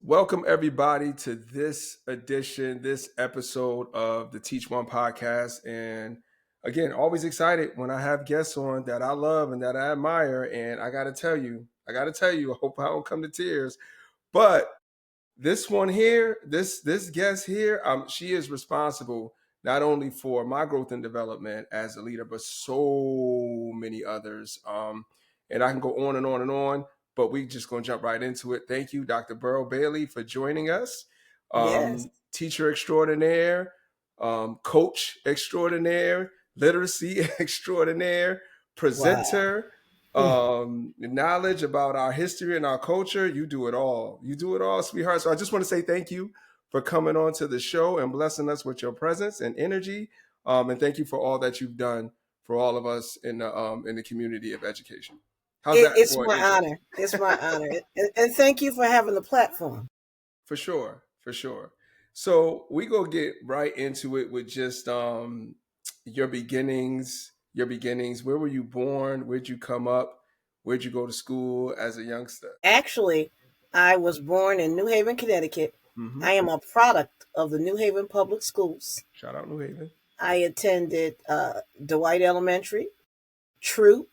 Welcome everybody to this episode of the Teach One podcast. And again, always excited when I have guests on that I love and that I admire. And I hope I don't come to tears. But this one here, this guest here, she is responsible not only for my growth and development as a leader, but so many others. And I can go on and on and on, but we just gonna jump right into it. Thank you, Dr. Beryl Bailey, for joining us. Yes. Teacher extraordinaire, coach extraordinaire, literacy extraordinaire, Wow. presenter, knowledge about our history and our culture. You do it all. You do it all, sweetheart. So I just want to say thank you for coming on to the show and blessing us with your presence and energy. And thank you for all that you've done for all of us in the community of education. How's that It's for my an intro? honor. It's my honor. And thank you for having the platform. For sure, for sure. So we gonna get right into it with just your beginnings. Your beginnings. Where were you born? Where'd you come up? Where'd you go to school as a youngster? Actually, I was born in New Haven, Connecticut. Mm-hmm. I am a product of the New Haven Public Schools. Shout out New Haven. I attended Dwight Elementary, Troop.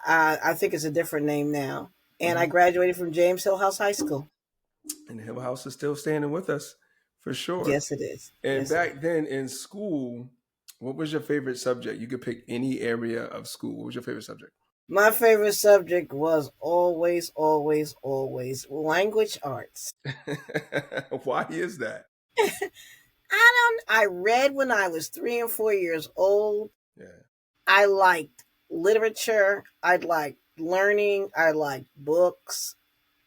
I think it's a different name now. And I graduated from James Hill House High School. And Hill House is still standing with us, for sure. Yes, it is. And Yes, it is. back then in school, what was your favorite subject? You could pick any area of school. What was your favorite subject? My favorite subject was always, always, always language arts. Why is that? I read when I was 3 and 4 years old. Yeah. I liked literature. I liked learning. I liked books.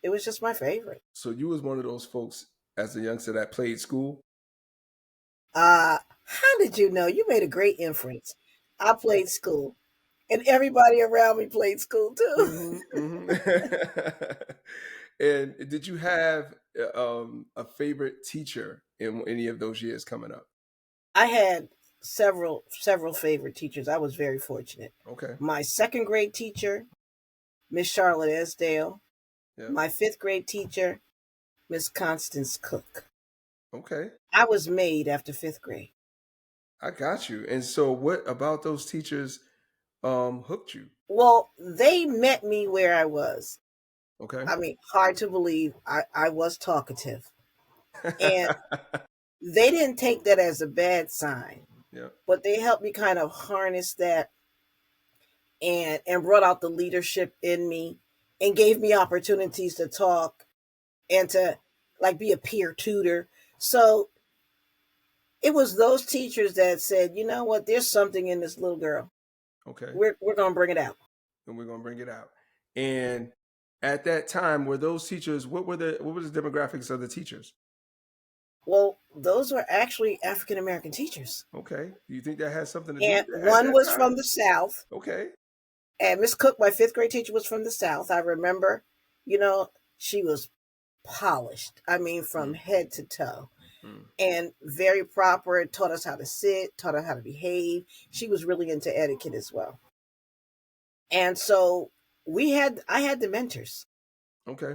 It was just my favorite. So you was one of those folks as a youngster that played school? How did you know? You made a great inference. I played school, and everybody around me played school too. And did you have a favorite teacher in any of those years coming up? I had several favorite teachers. I was very fortunate. Okay. My second grade teacher, Miss Charlotte Esdale. Yeah. My fifth grade teacher, Miss Constance Cook. Okay. I was made after fifth grade. I got you. And so what about those teachers hooked you? Well, they met me where I was. Okay. I mean, hard to believe I was talkative. And they didn't take that as a bad sign. Yeah. But they helped me kind of harness that and brought out the leadership in me and gave me opportunities to talk and to like be a peer tutor. So it was those teachers that said, you know what, there's something in this little girl. Okay. We're gonna bring it out. And we're gonna bring it out. And at that time, were those teachers, what were the demographics of the teachers? Well, those were actually African American teachers. Okay. Do you think that has something to do And with it at one that was time? from the South. Okay. And Miss Cook, my fifth grade teacher, was from the South. I remember, she was polished. I mean, from head to toe. And very proper, taught us how to sit, taught us how to behave. She was really into etiquette as well. And so I had the mentors. Okay.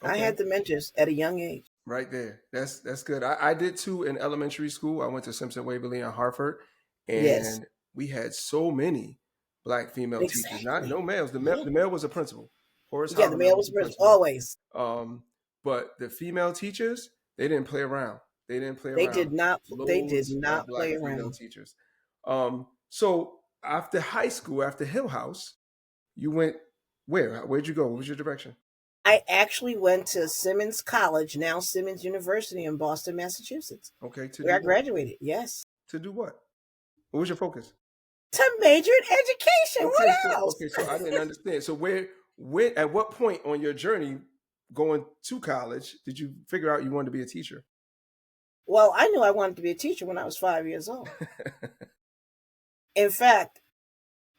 I had the mentors at a young age. Right there. That's good. I did too in elementary school. I went to Simpson Waverly and Hartford, and Yes. we had so many black female teachers. Not Exactly. no males. The Yeah. male was a principal. Horace Yeah, the Howard male was was the present principal. always. But the female teachers, they didn't play around. They didn't play They around. did not. They did Loads of not black play female around. teachers. So after high school, after Hill House, you went where? Where'd you go? What was your direction? I actually went to Simmons College, now Simmons University in Boston, Massachusetts, Okay, to where do I what? graduated. Yes. To do what? What was your focus? To major in education. Okay, What else? so I didn't understand. So at what point on your journey going to college did you figure out you wanted to be a teacher? Well, I knew I wanted to be a teacher when I was 5 years old. In fact,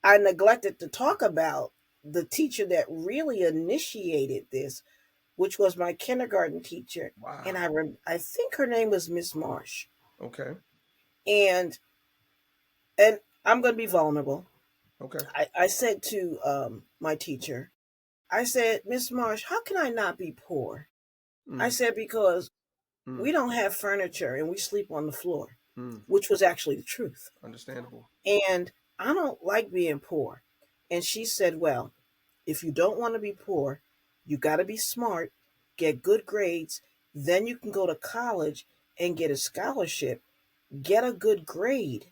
I neglected to talk about the teacher that really initiated this, which was my kindergarten teacher. Wow. And I think her name was Miss Marsh. Okay. And I'm going to be vulnerable. Okay. I said to my teacher, I said, Miss Marsh, how can I not be poor? I said, because mm, we don't have furniture and we sleep on the floor, mm. which was actually the truth. Understandable. And I don't like being poor. And she said, well, if you don't want to be poor, you got to be smart, get good grades, then you can go to college and get a scholarship, get a good grade,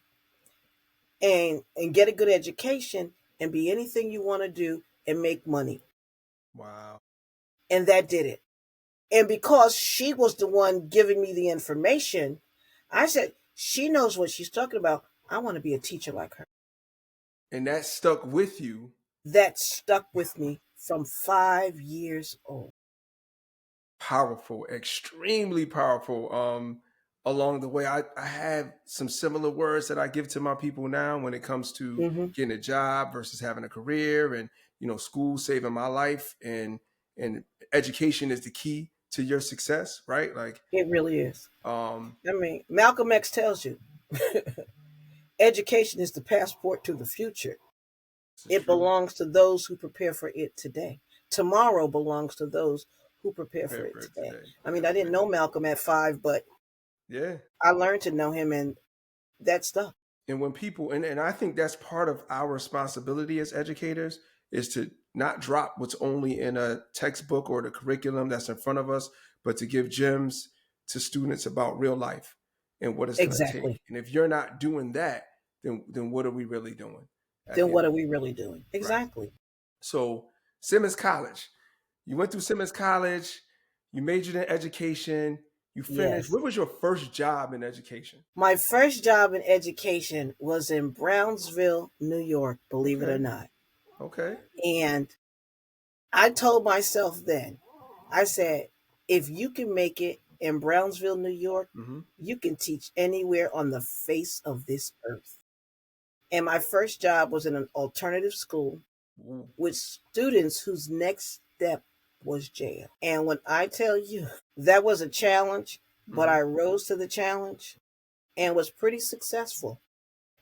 and get a good education and be anything you want to do and make money. Wow. And that did it. And because she was the one giving me the information, I said, she knows what she's talking about. I want to be a teacher like her. And that stuck with you. That stuck with me from 5 years old. Powerful, extremely powerful. Along the way, I have some similar words that I give to my people now when it comes to Mm-hmm. getting a job versus having a career, and school saving my life, and education is the key to your success, right? Like, It really is. um, I mean, Malcolm X tells you education is the passport to the future. this is It true. belongs to those who prepare for it today. Tomorrow belongs to those who prepare for Prepare it for it today. today. I mean, I That's didn't know amazing. Malcolm at 5, but Yeah. I learned to know him, and that stuff. And when people, and I think that's part of our responsibility as educators, is to not drop what's only in a textbook or the curriculum that's in front of us, but to give gems to students about real life and what it's going to take. Exactly. And if you're not doing that, then what are we really doing at Then the end what of are the we day? really doing? Right. Exactly. So Simmons College, you went through Simmons College, you majored in education, you finished. Yes. What was your first job in education? My first job in education was in Brownsville, New York, believe it or Okay. not. Okay. And I told myself then, I said, if you can make it in Brownsville, New York, Mm-hmm. you can teach anywhere on the face of this earth. And my first job was in an alternative school Ooh. with students whose next step was jail. And when I tell you that was a challenge, but Mm-hmm. I rose to the challenge and was pretty successful.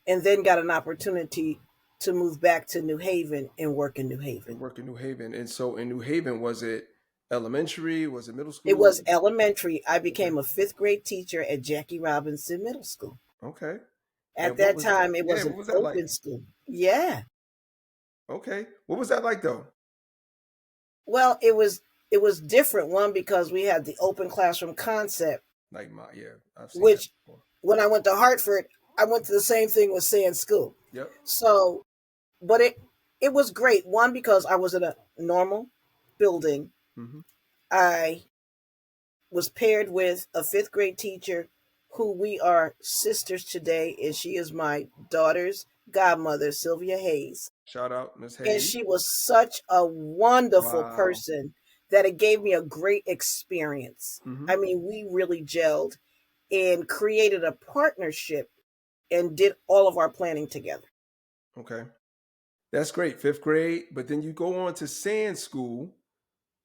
And then got an opportunity to move back to New Haven and work in New And Haven. work in New Haven. And so in New Haven, was it elementary? Was it middle It school? was elementary. I Okay. became a fifth grade teacher at Jackie Robinson Middle School. Okay. At And what that was that? time, it Yeah, was what an was that like? open school. Yeah. Okay. What was that like though? Well, it was different. One, because we had the open classroom concept, Like yeah, I've seen that which before. when I went to Hartford, I went to the same thing with Sand School. Yep. So, but it was great. One, because I was in a normal building. Mm-hmm. I was paired with a fifth grade teacher who we are sisters today, and she is my daughter's godmother, Sylvia Hayes. Shout out, Miss And Hayes. she was such a wonderful Wow. person that it gave me a great experience. Mm-hmm. I mean, we really gelled and created a partnership and did all of our planning together. Okay. That's great. Fifth grade. But then you go on to Sand School,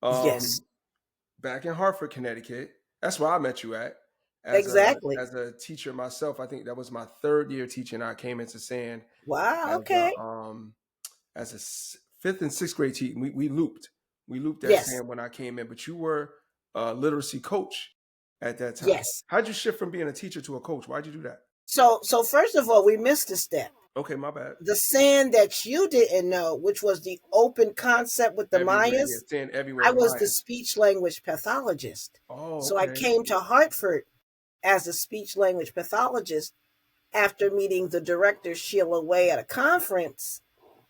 Yes, um, back in Hartford, Connecticut. That's where I met you at. exactly. As a teacher myself, I think that was my third year teaching. I came into Sand Wow, as okay. fifth and sixth grade team. We looped that Yes, Sam when I came in, but you were a literacy coach at that time. yes. How'd you shift from being a teacher to a coach? Why'd you do that? So first of all, we missed a step. Okay, my bad. The sand that you didn't know, which was the open concept with the Everywhere, yeah, Mayas, saying everywhere I the was the Mayans. speech language pathologist. Oh, So I okay. came to Hartford as a speech language pathologist after meeting the director, Sheila Way, at a conference,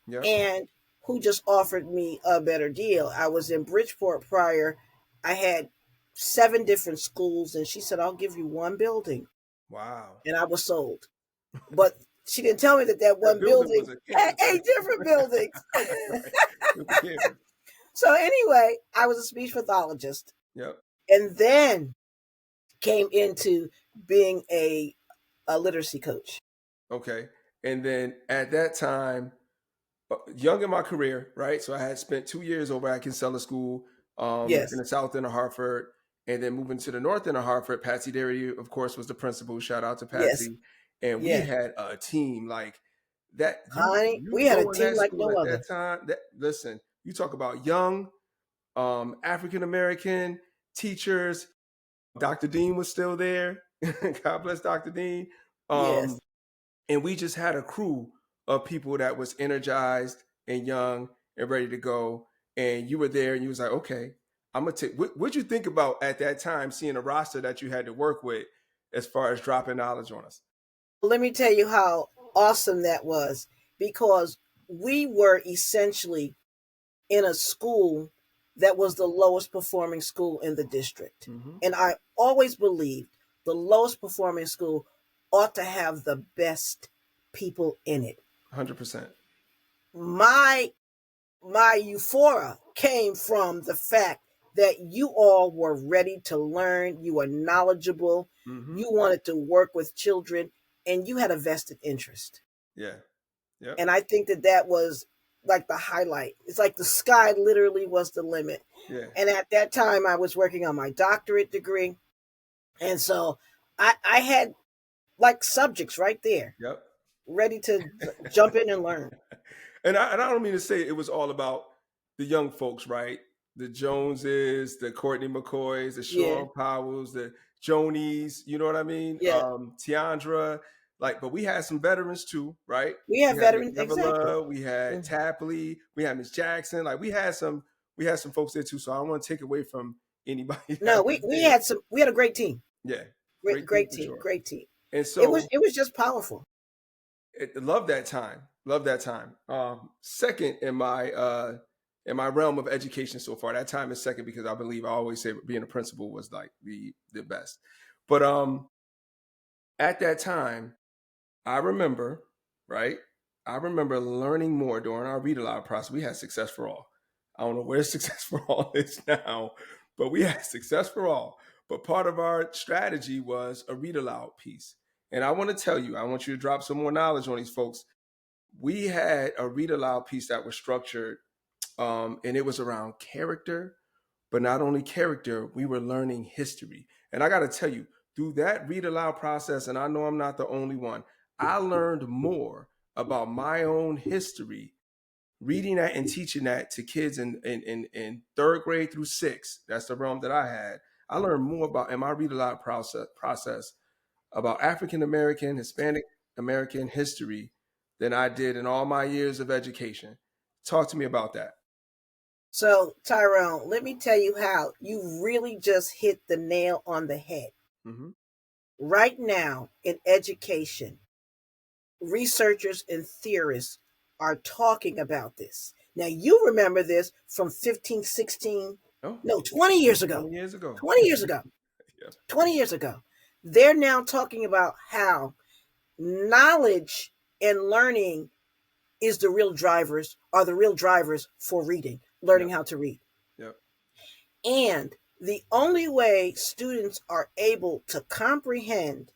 Yep. and who just offered me a better deal. I was in Bridgeport prior. I had 7 different schools, and she said, I'll give you one building. Wow. And I was sold. But she didn't tell me that that That one building was building a had campus, right? 8 different buildings. Right. It was a campus. So anyway, I was a speech pathologist, Yep. and then came into being a literacy coach. Okay. And then at that time, young in my career, right? So I had spent 2 years over at Kinsella School, in Yes, the south end of Hartford, and then moving to the north end of Hartford. Patsy Derry, of course, was the principal. Shout out to yes, Patsy. And we yes. had a team like that. Honey, You we had a go in team that like school no at other. that time. That listen, you talk about young, African American, teachers. Dr. Dean was still there. God bless Dr. Dean. Um, Yes. and we just had a crew of people that was energized and young and ready to go. And you were there and you was like, okay, I'm gonna take what'd you think about at that time seeing a roster that you had to work with as far as dropping knowledge on us? Let me tell you how awesome that was, because we were essentially in a school that was the lowest performing school in the district. Mm-hmm. And I always believed the lowest performing school ought to have the best people in it. 100%. My euphoria came from the fact that you all were ready to learn, you were knowledgeable, Mm-hmm. you wanted to work with children, and you had a vested interest. Yeah. Yep. And I think that that was like the highlight. It's like the sky literally was the limit. Yeah. And at that time, I was working on my doctorate degree. And so I had like subjects right there, Yep. ready to jump in and learn. And I don't mean to say it was all about the young folks, right? The Joneses, the Courtney McCoys, the Yeah, Sean Powells, the Jonies, you know what I mean? yeah. Tiandra, like, but we had some veterans too, right? We have We had veterans, exactly. McNevela, we had Mhm. Tapley, we had Miss Jackson, like we had some folks there too. So I don't want to take away from anybody No, that we was we there. had some. We had a great team. Yeah, Great, great team great for team. sure. Great team. And It was so it was just powerful. love that time. Love that time. Second in my realm of education so far. That time is second because I believe I always say being a principal was like the best. But at that time, I remember, right? I remember learning more during our read aloud process. We had Success for All. I don't know where Success for All is now, but we had Success for All. But part of our strategy was a read aloud piece. And I want to tell you, I want you to drop some more knowledge on these folks. We had a read aloud piece that was structured, and it was around character, but not only character, we were learning history. And I got to tell you, through that read aloud process, and I know I'm not the only one, I learned more about my own history reading that and teaching that to kids in third grade through sixth. That's the realm that I had. I learned more about in my read aloud process about African American, Hispanic American history than I did in all my years of education. Talk to me about that. So, Tyrone, let me tell you how you really just hit the nail on the head. Mm-hmm. Right now in education, researchers and theorists are talking about this. Now, you remember this from 15, 16, Oh, no, 20 years 20 ago. years ago. 20 years ago. Yeah. 20 years ago. They're now talking about how knowledge and learning is the real drivers, are the real drivers for reading, learning Yep. how to read. Yep. And the only way students are able to comprehend,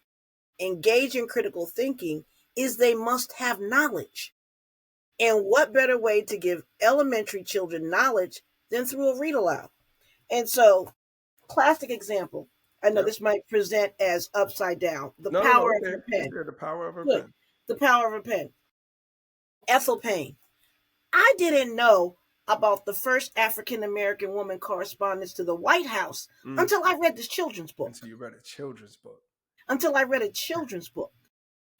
engage in critical thinking, is they must have knowledge. And what better way to give elementary children knowledge than through a read aloud? And so, classic example. I know Yep. this might present as upside down. The No, no, no. power of Okay. the It's pen. there. The power of a Good. pen. The power of a pen. Ethel Payne. I didn't know about the first African American woman correspondence to the White House Mm. until I read this children's book. Until you read a children's book. Until I read a children's book.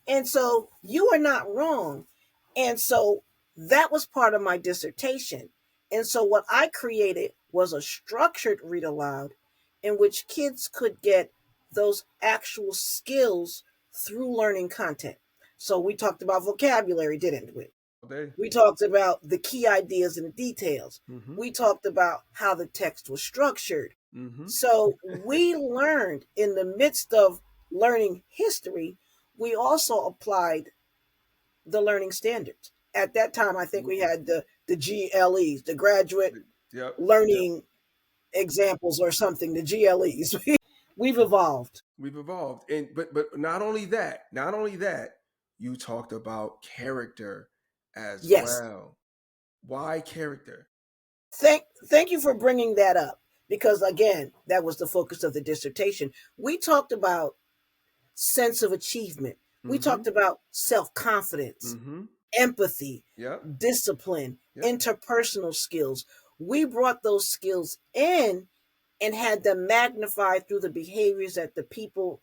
And so you are not wrong. And so that was part of my dissertation. And so what I created was a structured read aloud in which kids could get those actual skills through learning content. So we talked about vocabulary, didn't we? They. We talked about the key ideas and the details. Mm-hmm. We talked about how the text was structured. Mm-hmm. So we learned in the midst of learning history, we also applied the learning standards. At that time, I think we had the GLEs, the graduate Yep. Yep. learning examples or something, the GLEs. We've evolved. We've evolved. And but not only that, you talked about character as Yes. well. Why character? Thank you for bringing that up, because again, that was the focus of the dissertation. We talked about sense of achievement. We Mm-hmm. talked about self-confidence, Mm-hmm. empathy, Yep. discipline, Yep. interpersonal skills. We brought those skills in and had them magnified through the behaviors that the people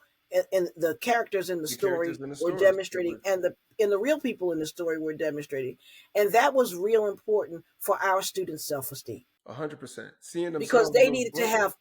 and the characters in the The story characters in the were stories. It demonstrating, was and the real people in the story were demonstrating. And that was real important for our students' self-esteem 100%. Seeing because themselves in they those needed to books. have,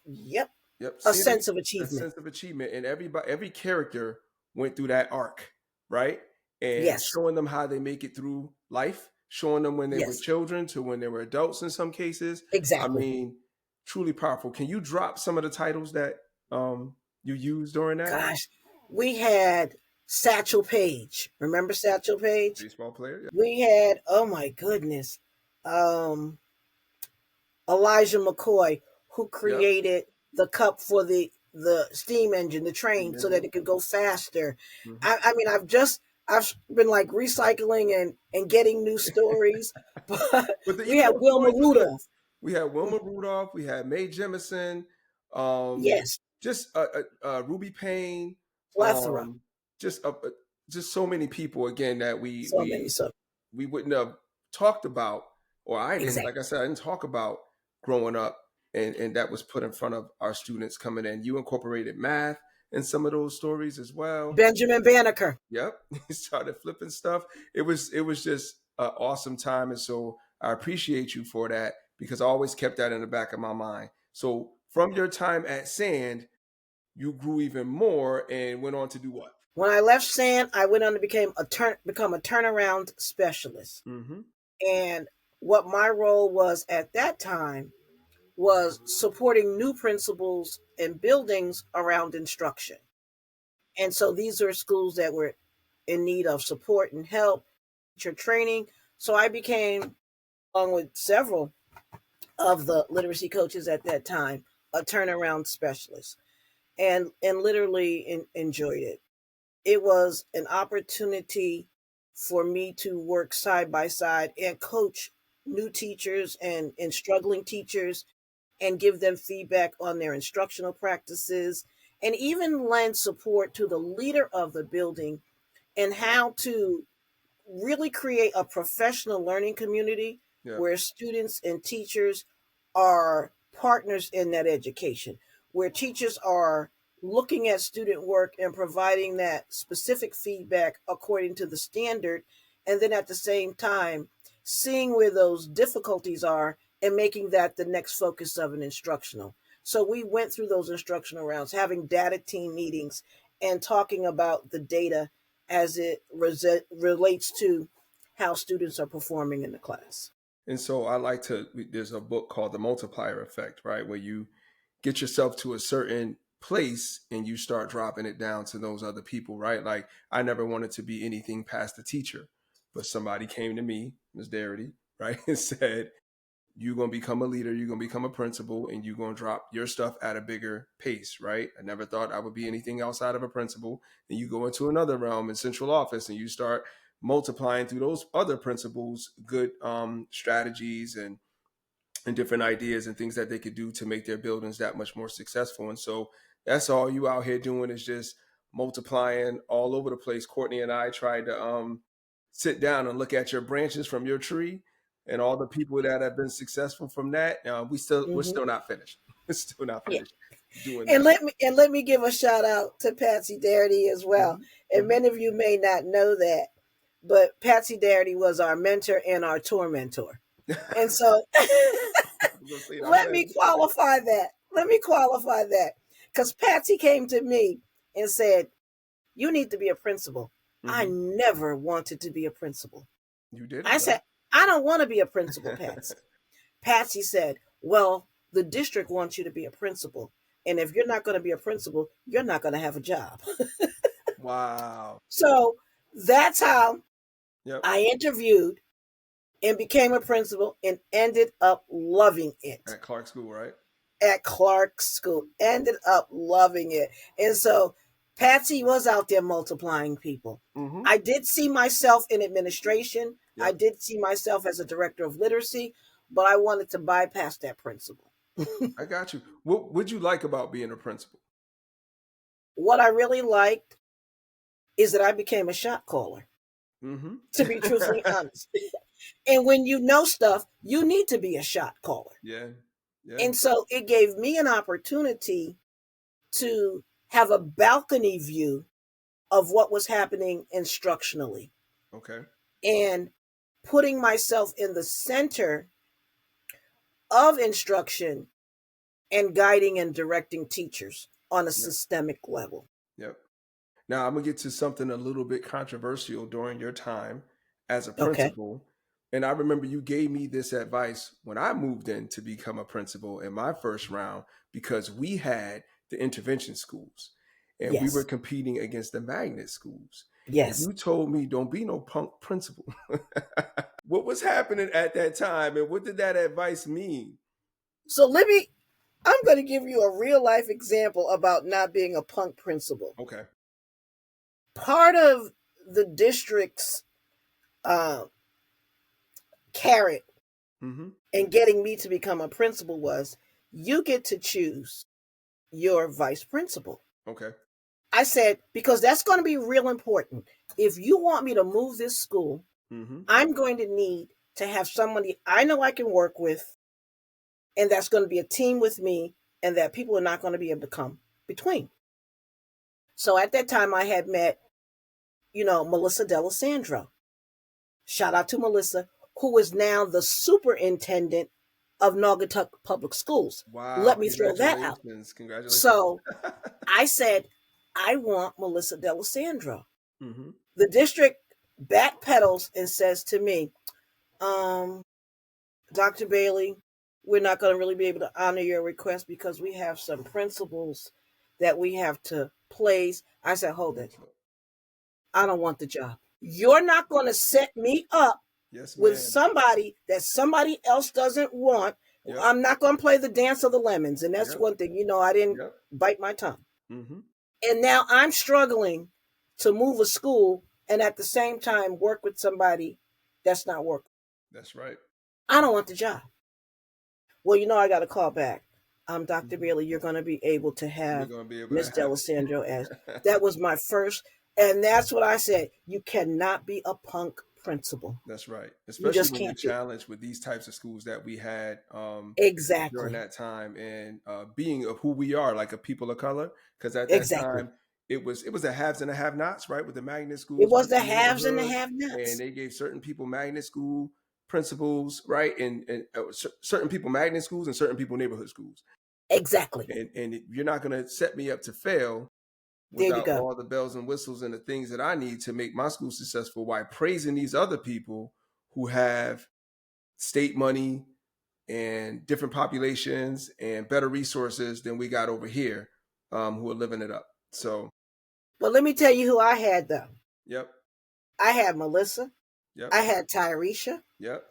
yep, Yep. a Seeing them, sense of a achievement. sense of achievement. And every character went through that arc, right? And Yes, showing them how they make it through life, showing them when they were yes, children to when they were adults in some cases. I exactly. mean, truly powerful. Can you drop some of the titles that you used during that? Gosh, we had Satchel Paige. Remember Satchel Paige? Baseball player. We had, oh my goodness, um, Elijah McCoy, who Yep. created the cup for the steam engine, the train, so that Imagine. it could go faster. Mhm. I mean, I've been like recycling and getting new stories, but But we had those Wilma stories were good. Rudolph. We had Wilma Rudolph. We had Mae Jemison. Um, Yes, just Ruby Payne. plethora, Um, just just so many people again that so many, so we wouldn't have talked about, or I didn't. Like exactly. I said, I didn't talk about growing up, and that was put in front of our students coming in. You incorporated math in some of those stories as well. Benjamin Banneker. Yep, he started flipping stuff. It was just an awesome time, and so I appreciate you for that because I always kept that in the back of my mind. So from your time at Sand, you grew even more and went on to do what? When I left Sand, I went on to become a turnaround specialist. Mm-hmm. And what my role was at that time was supporting new principals and buildings around instruction. And so these are schools that were in need of support and help, teacher training. So I became, along with several of the literacy coaches at that time, a turnaround specialist, and literally enjoyed it. It was an opportunity for me to work side by side and coach new teachers and struggling teachers and give them feedback on their instructional practices and even lend support to the leader of the building and how to really create a professional learning community Yeah. where students and teachers are partners in that education, where teachers are looking at student work and providing that specific feedback according to the standard, and then at the same time, seeing where those difficulties are and making that the next focus of an instructional. So we went through those instructional rounds, having data team meetings and talking about the data as it relates to how students are performing in the class. And so I like to. There's a book called The Multiplier Effect, right, where you get yourself to a certain place and you start dropping it down to those other people, right? Like I never wanted to be anything past a teacher, but somebody came to me, Ms. Darity, right, and said, you're going to become a leader, you're going to become a principal, and you're going to drop your stuff at a bigger pace, right? I never thought I would be anything outside of a principal. And you go into another realm in central office and you start multiplying through those other principals good strategies and different ideas and things that they could do to make their buildings that much more successful. And so that's all you out here doing is just multiplying all over the place. Courtney and I tried to sit down and look at your branches from your tree and all the people that have been successful from that. We're Mm-hmm. still not finished. We're still not Yeah. finished doing And that. let me give a shout out to Patsy Darity as well. Hmm. And Hmm. many of you may not know that, but Patsy Darity was our mentor and our tour mentor. And so I'm gonna say that. Go let ahead. me qualify that. Let me qualify that. Because Patsy came to me and said, "You need to be a principal." I Hmm. never wanted to be a principal. You did it I though. said, "I don't want to be a principal, Patsy." Patsy said, "Well, the district wants you to be a principal. And if you're not going to be a principal, you're not going to have a job." Wow. So that's how Yep. I interviewed and became a principal and ended up loving it At Clark School, right? at Clark School. Ended up loving it. And so Patsy was out there multiplying people. Hmm. I did see myself in administration. I Yep. did see myself as a director of literacy, but I wanted to bypass that principle. I got you. What would you like about being a principal? What I really liked is that I became a shot caller, Hmm. to be truthfully honest. And when you know stuff, you need to be a shot caller. Yeah. Yeah. And so it gave me an opportunity to have a balcony view of what was happening instructionally Okay. and putting myself in the center of instruction and guiding and directing teachers on a Yep. systemic level. Yep. Now I'm gonna get to something a little bit controversial during your time as a Okay. principal. And I remember you gave me this advice when I moved in to become a principal in my first round because we had the intervention schools and we were Yes. competing against the magnet schools. And Yes. you told me don't be no punk principal. What was happening at that time and what did that advice mean? So I'm going to give you a real life example about not being a punk principal. Okay. Part of the district's uh, carrot Mm-hmm. in getting me to become a principal was you get to choose your vice principal. Okay. I said, because that's going to be real important. If you want me to move this school, Mm-hmm. I'm going to need to have somebody I know I can work with, and that's going to be a team with me, and that people are not going to be able to come between. So at that time, I had met, Melissa Delisandro. Shout out to Melissa, who is now the superintendent of Naugatuck Public Schools. Wow. Let me throw that out. Congratulations. Congratulations. So I said, I want Melissa Delisandro. Mm-hmm. The district backpedals and says to me, um, Dr. Bailey, we're not going to really be able to honor your request because we have some principles that we have to place. I said, hold it. I don't want the job. You're not going to set me up Yes, with ma'am. somebody that somebody else doesn't want. Yep. I'm not going to play the dance of the lemons. And that's Yep. one thing, I didn't Yep. bite my tongue. Mm-hmm. And now I'm struggling to move a school and at the same time work with somebody that's not working. That's right. I don't want the job. Well, I got to call back. Dr. Mhm. Bailey, you're going to be able to You're have gonna be able to Miss have Delisandro as. it. That was my first. And that's what I said. You cannot be a punk principal. That's right. You Especially just when you're can't be. challenged with these types of schools that we had during Exactly. that time, and being of who we are, like a people of color. Because at that Exactly. time, it was the haves and the have-nots, right? With the magnet It schools was within the the haves and the neighborhood, have and nots. they gave certain people magnet school principals, right? And certain people magnet schools and certain people neighborhood schools. Exactly. And you're not going to set me up to fail There you without go. all the bells and whistles and the things that I need to make my school successful while praising these other people who have state money and different populations and better resources than we got over here, who are living it up. So, But let me tell you who I had, though. yep, I had Melissa. yep, I had Tyresha. yep.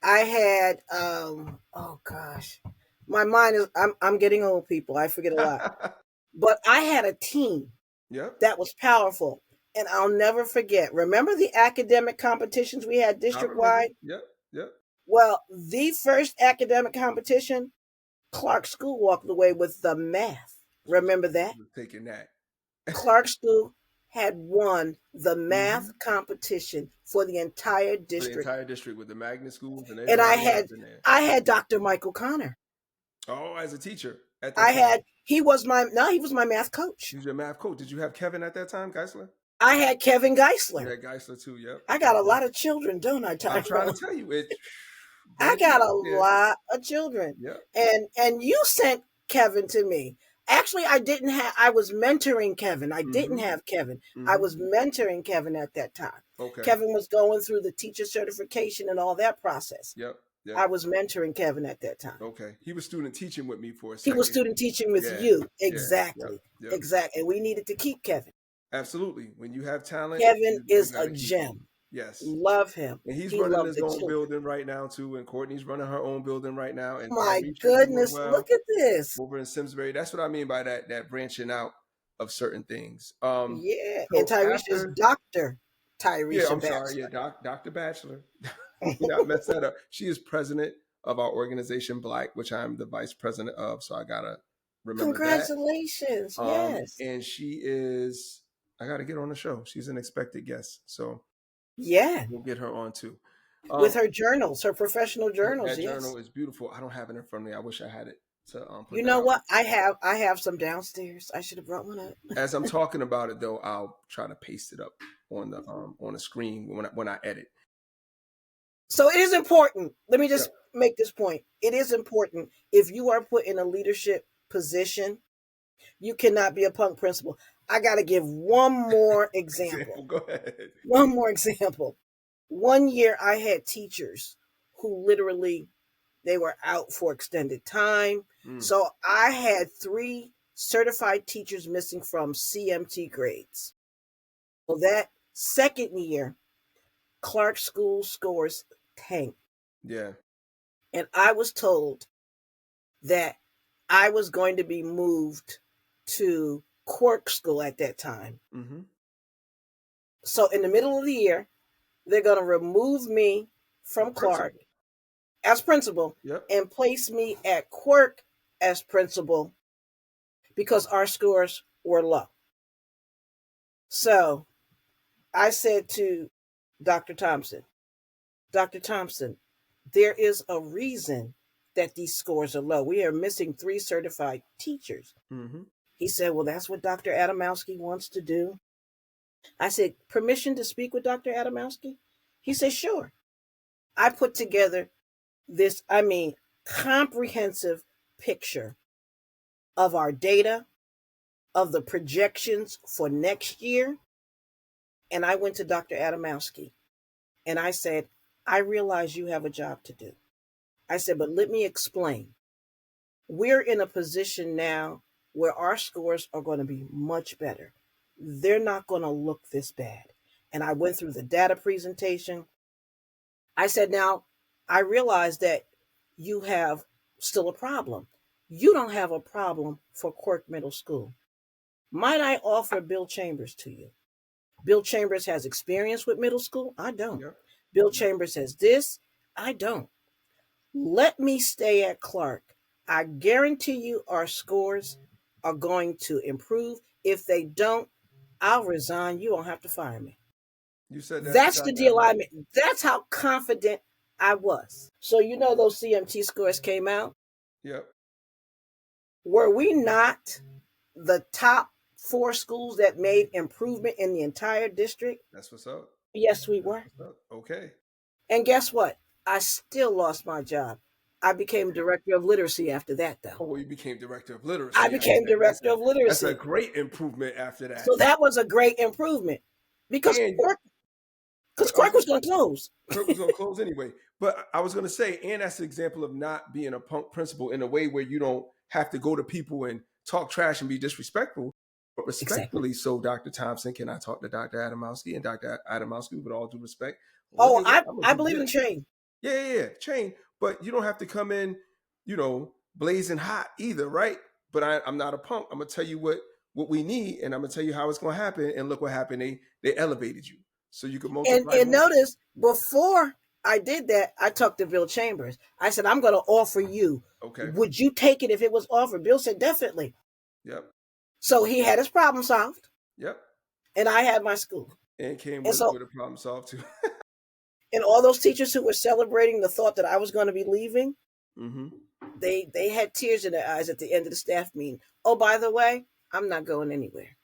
I had, oh gosh. My mind is, I'm getting old, people. I forget a lot. But I had a team Yep, that was powerful. And I'll never forget. Remember the academic competitions we had I district remember. wide? Yep, yep. Well, the first academic competition, Clark School walked away with the math. Remember that? Taking that. Clark School had won the Hmm. math competition for the entire For the district. entire district with the magnet schools and And everybody else in there. I had Dr. Michael Connor. Oh, as a teacher at that I time. had he was my no, he was my math coach. He was your math coach. Did you have Kevin at that time, Geisler? I had Kevin You Geisler. had Geisler too. Yep. I got a lot of children, don't I, I'm trying to Tyrone? tell you, it I branching got a out there. lot of children. Yep. And you sent Kevin to me. Actually, I was mentoring Kevin. I didn't Mm-hmm. have Kevin. I Mm-hmm. was mentoring Kevin at that time. Okay. Kevin was going through the teacher certification and all that process. Yep. Yep. I was mentoring Kevin at that time. Okay. He was student teaching with me for a He was second. student teaching with Yeah. you. Yeah. Yep. Exactly. Yep. Exactly. And we needed to keep Kevin. Absolutely. When you have talent, Kevin you is got a to keep them. gem. Yes. Love him. And he's He running loved his the own children. building right now too, and Courtney's running her own building right now, and My Tyreisha's doing goodness, well look at this. over in Simsbury. That's what I mean by that branching out of certain things. Yeah. And So Tyresha is after, Dr. yeah, Tyresha I'm sorry, yeah, Bachelor. Dr. Bachelor. You not mess that up. She is president of our organization Black, which I'm the vice president of. So I gotta remember that. Congratulations. Yes. And she is. I gotta get her on the show. She's an expected guest, so Yeah. we'll get her on too. With her journals, her professional journals, That yes. journal is beautiful. I don't have it in front of me. I wish I had it to put You that know out. what? I have some downstairs. I should have brought one up. As I'm talking about it, though, I'll try to paste it up on the screen when I edit. So it is important. Let me Yeah. just make this point. It is important if you are put in a leadership position, you cannot be a punk principal. I got to give one more Example. example. Go ahead. One more example. One year I had teachers who literally they were out for extended time. Mm. So I had 3 certified teachers missing from CMT grades. So that second year, Clark School scores tanked. Yeah. And I was told that I was going to be moved to Quirk School at that time. Mm-hmm. So in the middle of the year, they're going to remove me from Clark Principal. as principal Yep. and place me at Quirk as principal because our scores were low. So I said to Dr. Thompson, there is a reason that these scores are low. We are missing 3 certified teachers. Mm-hmm. He said, well, that's what Dr. Adamowski wants to do. I said, permission to speak with Dr. Adamowski? He said, sure. I put together this, comprehensive picture of our data, of the projections for next year. And I went to Dr. Adamowski and I said, I realize you have a job to do. I said, but let me explain. We're in a position now where our scores are going to be much better. They're not going to look this bad. And I went through the data presentation. I said, now I realize that you have still a problem. You don't have a problem for Quirk Middle School. Might I offer Bill Chambers to you? Bill Chambers has experience with middle school. I don't. Yep. Bill Chambers has this. I don't. Let me stay at Clark. I guarantee you our scores are going to improve. If they don't, I'll resign. You won't have to fire me. You said that to That's the Dr. deal I Adams. made. That's how confident I was. So, those CMT scores came out. Yep. Were we not the top 4 schools that made improvement in the entire district? That's what's up. Yes, we That's were. what's up. Okay. And guess what? I still lost my job. I became director of literacy after that, though. Oh, you became director of I literacy after became that. director of That's a literacy. great improvement after that. So that was a great improvement because And I was Quirk was going to close. Kirk was gonna close anyway. But I was gonna say, and that's an example of not being a punk principal in a way where you don't have to go to people and talk trash and be disrespectful, but Exactly. respectfully. So, Dr. Thompson, can I talk to Dr. Adamowski? And Dr. Adamowski, with all due respect, look Oh, at what I'm gonna I do believe in this. change. Yeah, chain. But you don't have to come in, blazing hot either, right? But I'm not a punk. I'm gonna tell you what we need, and I'm gonna tell you how it's gonna happen. And look what happened. They elevated you, so you could multiply And more. notice, before I did that, I talked to Bill Chambers. I said, I'm going to offer you. Okay. Would you take it if it was offered? Bill said, definitely. Yep. So he had his problem solved, Yep. and I had my school. And came And so, with a problem solved too. and all those teachers who were celebrating the thought that I was going to be leaving, Mm-hmm. they had tears in their eyes at the end of the staff meeting. Oh, by the way, I'm not going anywhere.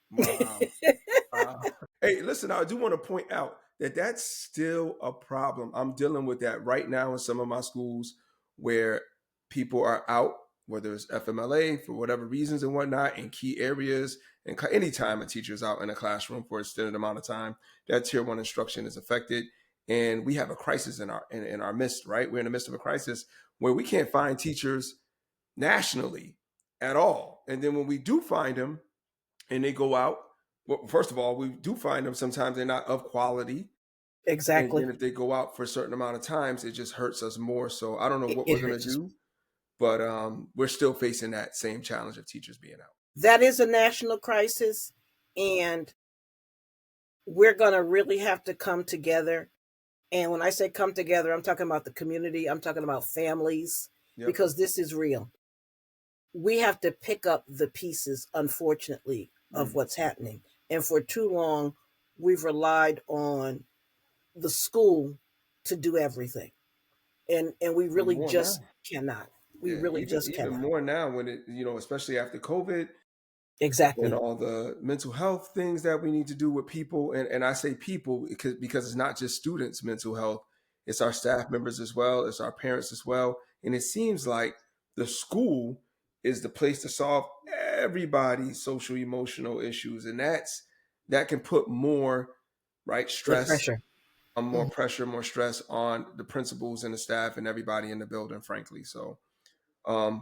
Wow. Hey, listen, I do want to point out that that's still a problem. I'm dealing with that right now in some of my schools where people are out, whether it's FMLA for whatever reasons and whatnot, in key areas. And anytime a teacher is out in a classroom for an extended amount of time, that tier one instruction is affected. And we have a crisis in our midst, right? We're in the midst of a crisis where we can't find teachers nationally at all. And then when we do find them and they go out, well, first of all, we do find them sometimes they're not of quality. And Exactly. then if they go out for a certain amount of times, it just hurts us more. So I don't know what It we're gonna hurts us. do, but we're still facing that same challenge of teachers being out. That is a national crisis, and we're going to really have to come together. And when I say come together, I'm talking about the community, I'm talking about families, Yep. because this is real. We have to pick up the pieces, unfortunately, of what's happening. And for too long, we've relied on the school to do everything. And we Even really more now. just cannot. We Yeah, really even just even cannot. more now when it, especially after COVID and Exactly. all the mental health things that we need to do with people. And I say people because it's not just students' mental health, it's our staff members as well, it's our parents as well. And it seems like the school is the place to solve everybody's social emotional issues. And that can put more right The stress pressure. more pressure, more stress on the principals and the staff and everybody in the building, frankly. So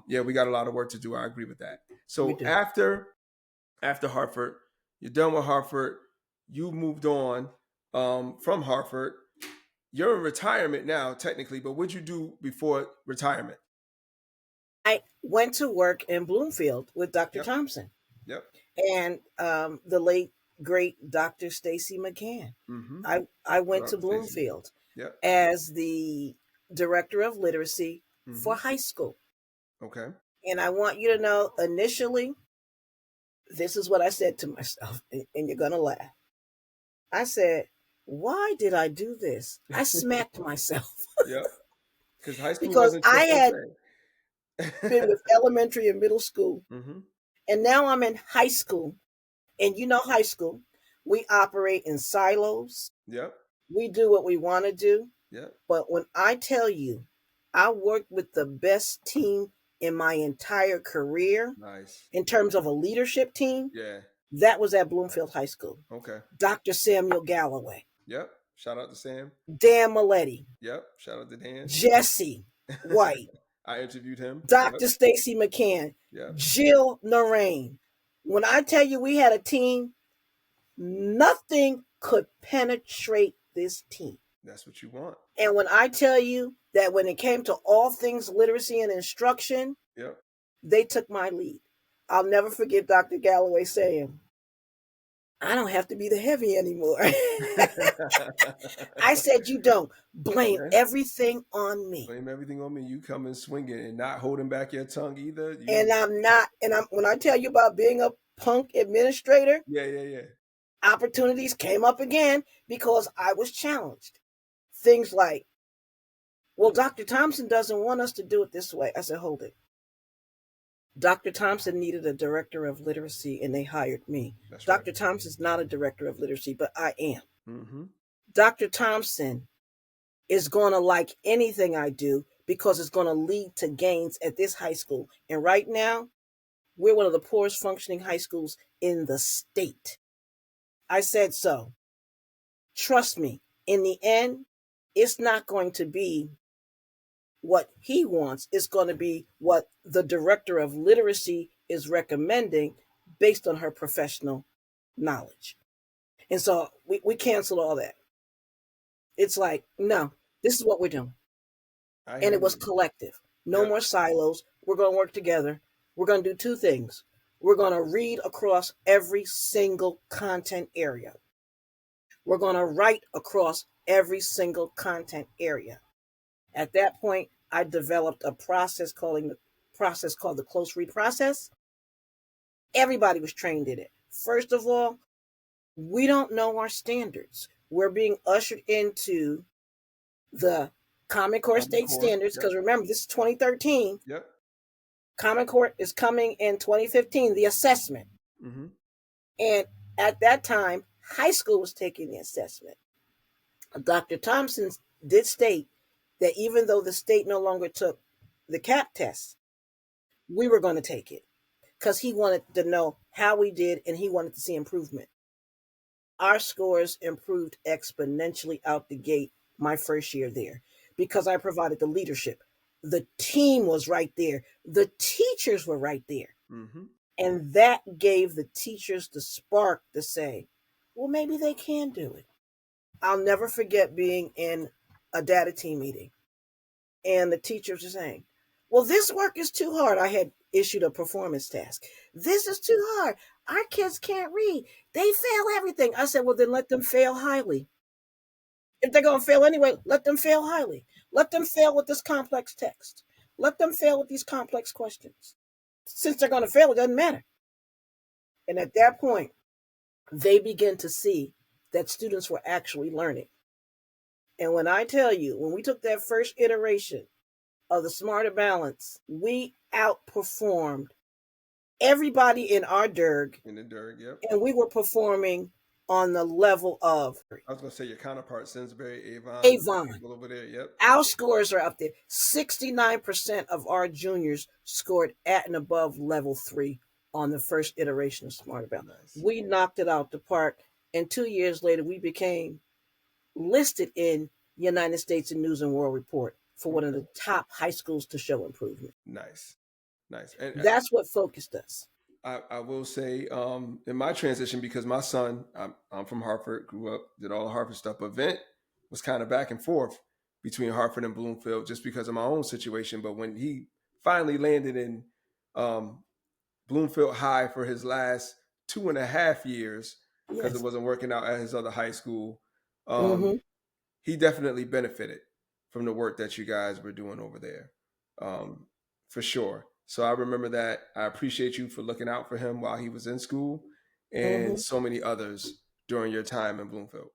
yeah, we got a lot of work to do. I agree with that. We So do. after Hartford, you're done with Hartford. You moved on from Hartford. You're in retirement now, technically, but what'd you do before retirement? I went to work in Bloomfield with Dr. Yep, Thompson yep. and the late great Dr. Stacy McCann. Mm-hmm. I Shout went to out to Stacey. Bloomfield Yep. as the director of literacy Mm-hmm. for high school. Okay. And I want you to know, initially, this is what I said to myself, and you're going to laugh. I said, why did I do this? I smacked myself Yep. Because high school because wasn't your I had been forte. with elementary and middle school, Mm-hmm. and now I'm in high school. And you know, high school, we operate in silos. Yep. We do what we want to do. Yep. But when I tell you, I worked with the best team in my entire career Nice. in terms of a leadership team, Yeah. that was at Bloomfield High School. Okay. Dr. Samuel Galloway, Yep. Shout out to Sam. Dan Maletti, Yep. Shout out to Dan. Jesse White, I interviewed him. Yep. Dr. Stacy McCann, Yep. Jill Narain. When I tell you we had a team, nothing could penetrate this team. That's what you want. And when I tell you that when it came to all things literacy and instruction, Yep. they took my lead. I'll never forget Dr. Galloway saying, I don't have to be the heavy anymore. I said, you don't. Blame Okay. everything on me. Blame everything on me. You come in swinging and not holding back your tongue either. And I'm not, when I tell you about being a punk administrator, Yeah. opportunities came up again because I was challenged. Things like, well, Dr. Thompson doesn't want us to do it this way. I said, hold it. Dr. Thompson needed a director of literacy and they hired me. That's right. Dr. Thompson's not a director of literacy, but I am. Mm-hmm. Dr. Thompson is going to like anything I do because it's going to lead to gains at this high school. And right now, we're one of the poorest functioning high schools in the state. I said so. Trust me, in the end, it's not going to be what he wants. It's going to be what the director of literacy is recommending based on her professional knowledge. And so we canceled all that. It's like, no, this is what we're doing. I And hear it was you. collective. No Yep. more silos. We're going to work together. We're going to do two things. We're going to read across every single content area. We're going to write across every single content area. At that point, I developed a process called the close read process. Everybody was trained in it. First of all, we don't know our standards. We're being ushered into the Common Core Common State Core. Standards, because Yep. remember, this is 2013. Yep. Common Core is coming in 2015, the assessment. Mm-hmm. And at that time, high school was taking the assessment. Dr. Thompson did state that even though the state no longer took the CAP test, we were going to take it because he wanted to know how we did and he wanted to see improvement. Our scores improved exponentially out the gate my first year there because I provided the leadership. The team was right there. The teachers were right there. Mm-hmm. And that gave the teachers the spark to say, well, maybe they can do it. I'll never forget being in a data team meeting and the teachers were saying, well, this work is too hard. I had issued a performance task. This is too hard. Our kids can't read. They fail everything. I said, well, then let them fail highly. If they're going to fail anyway, let them fail highly. Let them fail with this complex text. Let them fail with these complex questions. Since they're going to fail, it doesn't matter. And at that point, they begin to see that students were actually learning. And when I tell you, when we took that first iteration of the Smarter Balance, we outperformed everybody in our DERG, In the dirt, yep. and we were performing on the level of I was gonna say your counterpart, Simsbury, Avon, Avon. people over there. Yep. Our scores are up there. 69% of our juniors scored at and above level 3 on the first iteration of Smarter Balance. Nice. We knocked it out the park, and 2 years later, we became listed in United States News and World Report for one of the top high schools to show improvement. Nice. Nice. And That's what focused us. I will say, in my transition, because my son, I'm from Hartford, grew up, did all the Hartford stuff, but Vent was kind of back and forth between Hartford and Bloomfield just because of my own situation. But when he finally landed in um, Bloomfield High for his last 2.5 years, because it Yes. wasn't working out at his other high school, um, Mm-hmm. he definitely benefited from the work that you guys were doing over there, for sure. So I remember that. I appreciate you for looking out for him while he was in school, and Mm-hmm. so many others during your time in Bloomfield.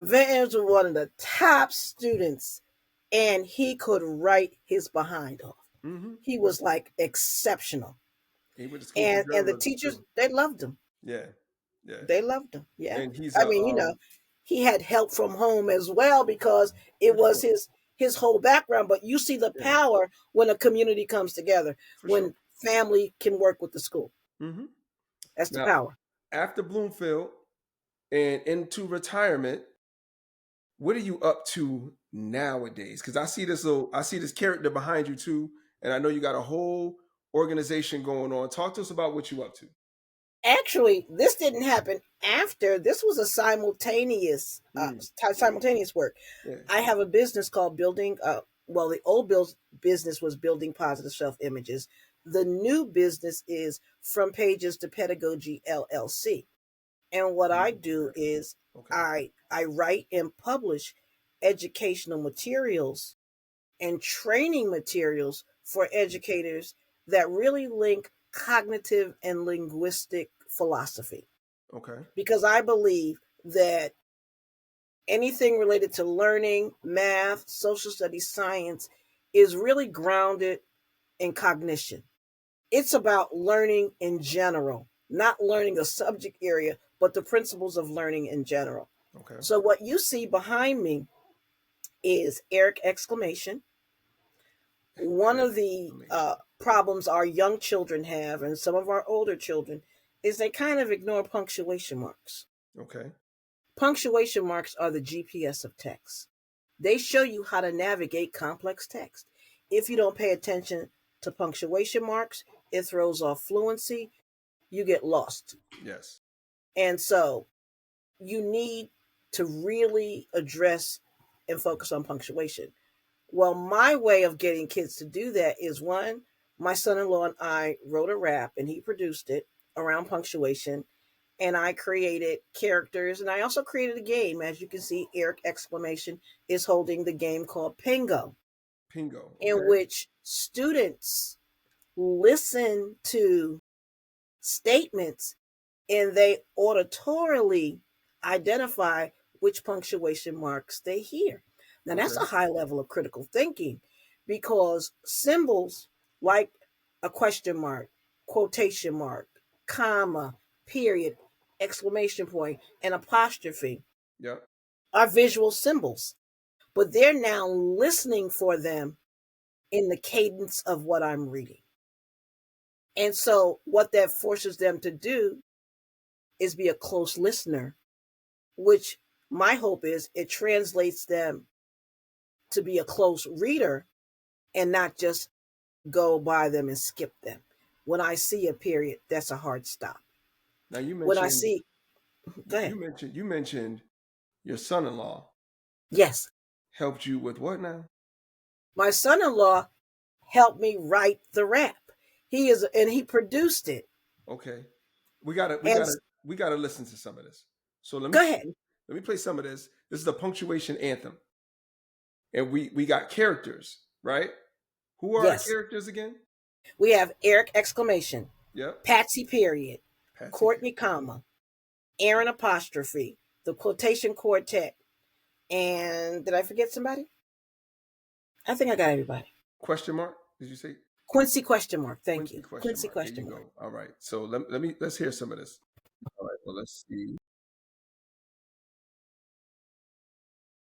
Van was one of the top students, and he could write his behind off. Mm-hmm. He was like exceptional. He went to school for And the journalism teachers, too. they loved him. Yeah, yeah. They loved him. Yeah. And he's I a mean, he had help from home as well because it for was sure. his whole background. But you see the Yeah, power when a community comes together, for sure. when family can work with the school. Mm-hmm. That's the Now, power. after Bloomfield and into retirement, what are you up to nowadays? Because I see this character behind you too, and I know you got a whole organization going on. Talk to us about what you up to. Actually, this didn't happen after. This was a Mm, simultaneous work. yeah. I have a business called Building. Well, the old business was Building Positive Self Images. The new business is From Pages to Pedagogy LLC. And what I do is Okay. I write and publish educational materials and training materials for educators that really link cognitive and linguistic philosophy. Okay. Because I believe that anything related to learning, math, social studies, science is really grounded in cognition. It's about learning in general, not learning a subject area, but the principles of learning in general. Okay. So, what you see behind me is Eric exclamation. One of the Exclamation. problems our young children have, and some of our older children, is they kind of ignore punctuation marks. Okay. Punctuation marks are the GPS of text. They show you how to navigate complex text. If you don't pay attention to punctuation marks, it throws off fluency, you get lost. Yes. And so you need to really address and focus on punctuation. Well, my way of getting kids to do that is one, my son in law and I wrote a rap and he produced it around punctuation. And I created characters and I also created a game. As you can see, Eric exclamation is holding the game called Pingo, Pingo. in Okay. which students listen to statements and they auditorily identify which punctuation marks they hear. Now, that's Okay. a high level of critical thinking because symbols like a question mark, quotation mark, comma, period, exclamation point, and apostrophe Yep. are visual symbols, but they're now listening for them in the cadence of what I'm reading. And so, what that forces them to do is be a close listener, which my hope is it translates them to be a close reader and not just go by them and skip them. When I see a period, that's a hard stop. Now you When I mentioned see, go ahead. you mentioned your son-in-law Yes, helped you with what now? my son in law helped me write the rap. And he produced it. Okay. And We gotta listen to some of this. So go ahead. let me play some of this. This is a punctuation anthem. And we got characters, right? Who are our Yes, characters again? we have Eric exclamation, Yep. Patsy period, Patsy. Courtney comma, Aaron apostrophe, the quotation quartet, And did I forget somebody? I think I got everybody. Question mark? Did you say Quincy question mark. Thank Quincy you. question Quincy mark? There you question mark. go. All right. So let's hear some of this. All right. Well, let's see.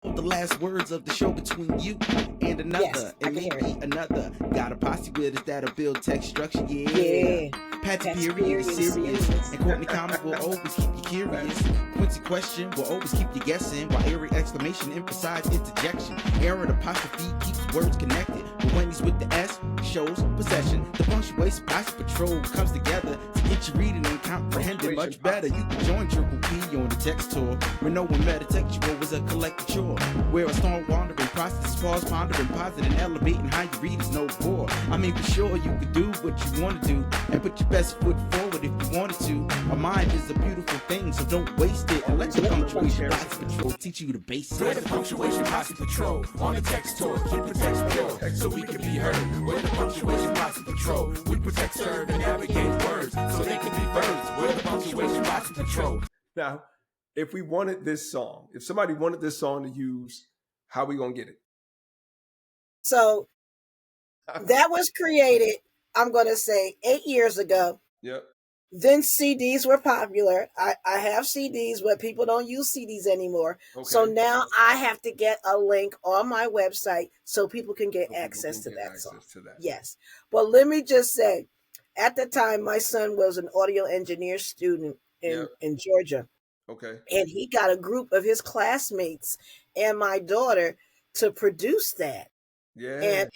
The last words of the show between you and another, Yes, I and can hear maybe it. another. Got a posse with us that'll build text structure, yeah. Yeah. Patty Patty Period is Period is serious, serious. and Courtney Commons will always keep you curious. Quincy question will always keep you guessing, while every exclamation emphasize interjection. Error apostrophe keeps words connected, but when he's with the S, shows possession. The punctuation posse patrol comes together to get you reading and comprehending much better. You can join Triple P on the text tour, where no one metatextual was a collective chore, where a storm wandering process falls pondering, positive, and elevating how you read is no bore. I mean, for sure you could do what you want to do and put your best foot forward if you wanted to. A mind is a beautiful thing, so don't waste it and let the punctuation posse patrol teach you the basics. We're the punctuation posse patrol on the text tour. Keep the text pure so we can be heard. We're the punctuation posse patrol. We protect, serve, and navigate words so they can be verbs. We're the punctuation posse patrol. Now, if we wanted this song, if somebody wanted this song to use, how we gonna get it? So that was created, I'm going to say, 8 years ago. Yep. Then CDs were popular. I have CDs, but people don't use CDs anymore. Okay. So now I have to get a link on my website so people can get access to that song. Yes. But let me just say, at the time, my son was an audio engineer student in Georgia. Okay. And he got a group of his classmates and my daughter to produce that. Yeah. And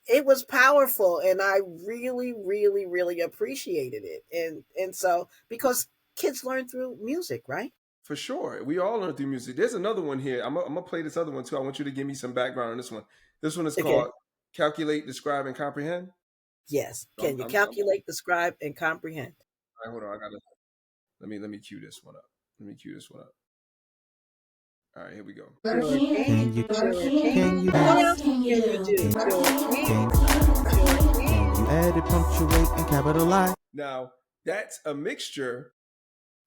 it was powerful, and I really, really, really appreciated it. And so, because kids learn through music, right? For sure. We all learn through music. There's another one here. I'm gonna play this other one too. I want you to give me some background on this one. This one is called Calculate, Describe, and Comprehend. Yes. Can you calculate, describe, and comprehend? All right, hold on. I gotta let me cue this one up. Let me cue this one up. All right, here we go. What else can you do? Can you edit, punctuate, and capitalize? Now, that's a mixture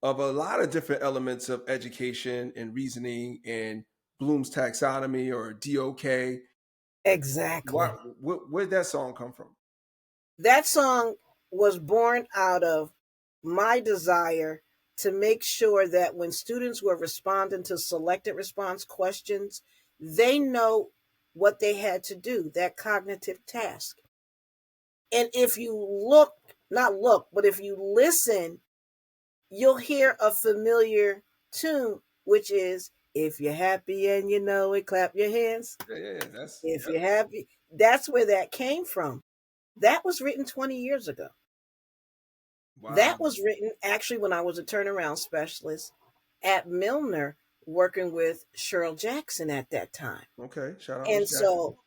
of a lot of different elements of education and reasoning and Bloom's taxonomy or DOK. Exactly. Where'd that song come from? That song was born out of my desire to make sure that when students were responding to selected response questions, they know what they had to do, that cognitive task. And if you if you listen, you'll hear a familiar tune, which is, if you're happy and you know it, clap your hands. If you're happy, that's where that came from. That was written 20 years ago. Wow. That was written actually when I was a turnaround specialist at Milner, working with Cheryl Jackson at that time. Okay, shout out. And so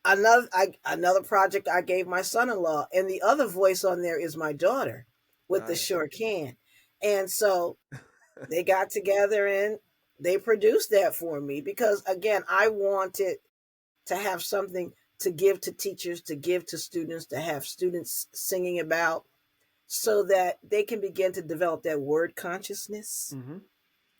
another project I gave my son-in-law, and the other voice on there is my daughter with the Sure Can. And so they got together and they produced that for me because, again, I wanted to have something to give to teachers, to give to students, to have students singing about, so that they can begin to develop that word consciousness. Mm-hmm.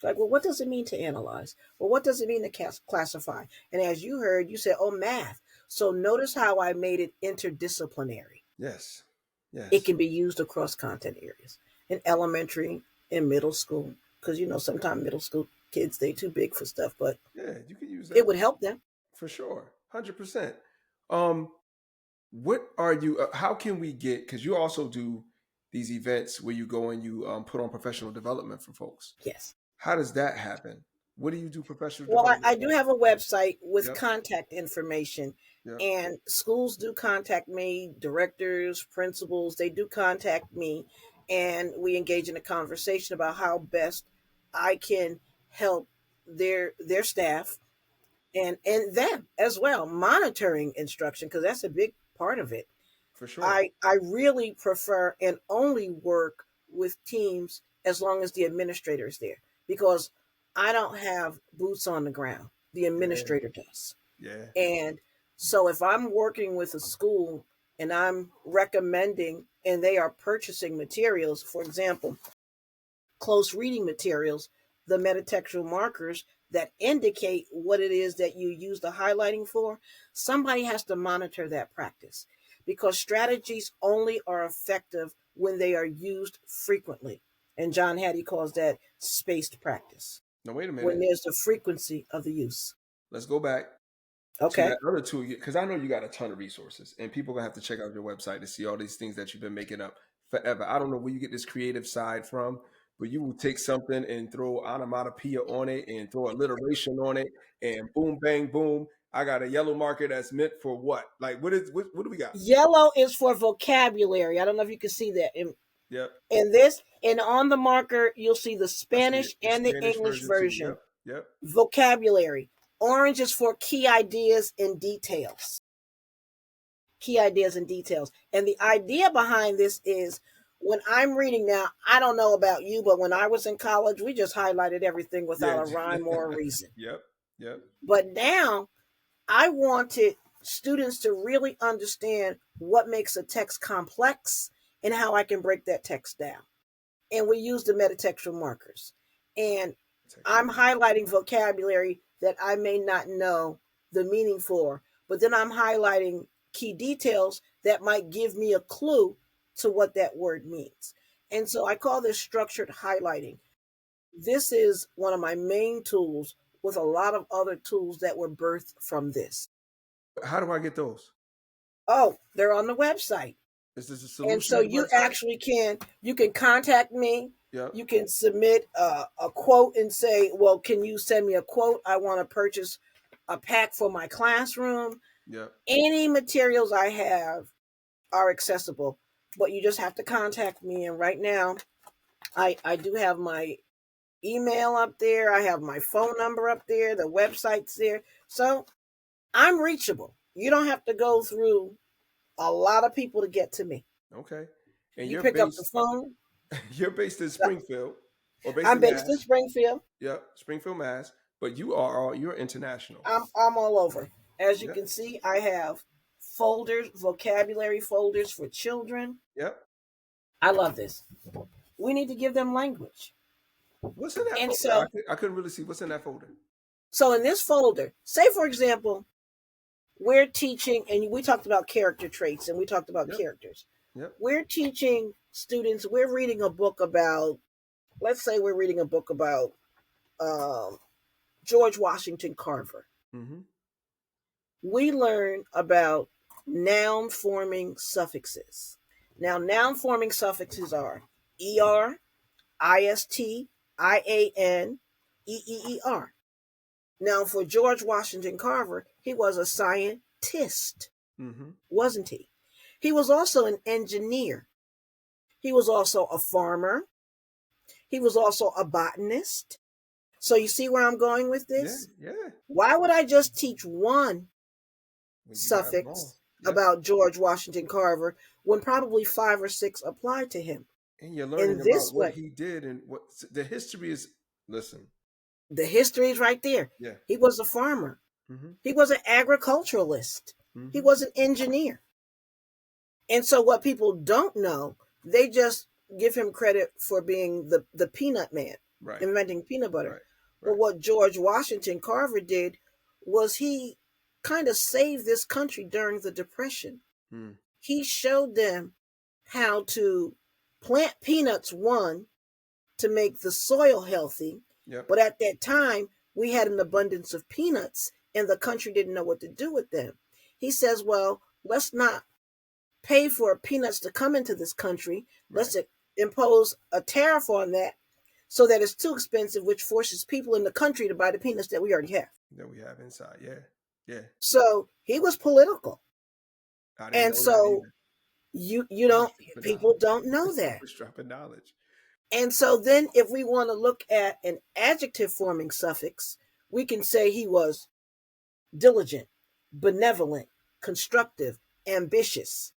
Like, well, what does it mean to analyze? Well, what does it mean to classify? And as you heard, you said, oh, math. So notice how I made it interdisciplinary. Yes. It can be used across content areas in elementary and middle school. Because, sometimes middle school kids, they're too big for stuff. But you can use that. It would help them. For sure. 100%. What are you, how can we get, because you also do these events where you go and you put on professional development for folks. Yes. How does that happen? What do you do professional development? Well, I do have a website with contact information. And schools do contact me, directors, principals, they do contact me. And we engage in a conversation about how best I can help their staff and them as well, monitoring instruction, because that's a big part of it. For sure. I really prefer and only work with teams as long as the administrator is there, because I don't have boots on the ground. The administrator does. Yeah. And so if I'm working with a school and I'm recommending and they are purchasing materials, for example, close reading materials, the metatextual markers, that indicate what it is that you use the highlighting for, somebody has to monitor that practice, because strategies only are effective when they are used frequently. And John Hattie calls that spaced practice, Now, wait a when minute. there's the frequency of the use. Let's go back to Okay. that other tool, because I know you got a ton of resources and people gonna have to check out your website to see all these things that you've been making up forever. I don't know where you get this creative side from, but you will take something and throw onomatopoeia on it and throw alliteration on it and boom, bang, boom. I got a yellow marker that's meant for what? Like, what do we got? Yellow is for vocabulary. I don't know if you can see that Yep, in this. And on the marker, you'll see the I see it. Spanish The and the Spanish English version too. version. Yep, yep. Vocabulary. Orange is for key ideas and details. Key ideas and details. And the idea behind this is, when I'm reading now, I don't know about you, but when I was in college, we just highlighted everything without Yeah. a rhyme or a reason. Yep, yep. But now I wanted students to really understand what makes a text complex and how I can break that text down. And we use the metatextual markers. And I'm highlighting vocabulary that I may not know the meaning for, but then I'm highlighting key details that might give me a clue to what that word means. And so I call this structured highlighting. This is one of my main tools, with a lot of other tools that were birthed from this. How do I get those? Oh, they're on the website. Is this a solution? And so you actually you can contact me. Yep. You can submit a quote and say, well, can you send me a quote? I want to purchase a pack for my classroom. Yep. Any materials I have are accessible, but you just have to contact me. And right now, I do have my email up there. I have my phone number up there. The website's there. So I'm reachable. You don't have to go through a lot of people to get to me. Okay. And you pick up the phone. You're based in Springfield. I'm based in Springfield. Yep, Springfield, Mass. But you're international. I'm all over. As you can see, I have folders, vocabulary folders for children. Yep. I love this. We need to give them language. What's in that folder? So, I couldn't really see what's in that folder. So in this folder, say for example, we're teaching, and we talked about character traits, and we talked about characters. Yep. We're teaching students, we're reading a book about, let's say we're reading a book about George Washington Carver. Mm-hmm. We learn about noun forming suffixes. Now, noun forming suffixes are ER, IST, IAN, EEER. Now, for George Washington Carver, he was a scientist, wasn't he? He was also an engineer. He was also a farmer. He was also a botanist. So you see where I'm going with this? Yeah. Why would I just teach one suffix about George Washington Carver when probably 5 or 6 apply to him? And you're learning about what he did, and what the history is. Listen. The history is right there. Yeah. He was a farmer. Mm-hmm. He was an agriculturalist. Mm-hmm. He was an engineer. And so what people don't know, they just give him credit for being the peanut man, inventing peanut butter. Right. But what George Washington Carver did was he kind of saved this country during the Depression. He showed them how to plant peanuts, one, to make the soil healthy. Yep. But at that time, we had an abundance of peanuts and the country didn't know what to do with them. He says, well, let's not pay for peanuts to come into this country. Right. Let's impose a tariff on that so that it's too expensive, which forces people in the country to buy the peanuts that we already have. That we have inside, yeah. So he was political. And so you know, people don't know that. Dropping knowledge. And so then if we want to look at an adjective forming suffix, we can say he was diligent, benevolent, constructive, ambitious.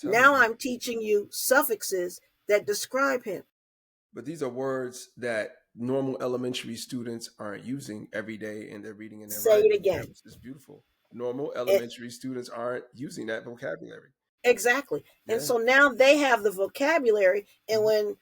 Now I'm teaching you suffixes that describe him. But these are words that normal elementary students aren't using every day, and they're reading in their Say it again. It's beautiful. Normal elementary students aren't using that vocabulary. Exactly. Yeah. And so now they have the vocabulary, and when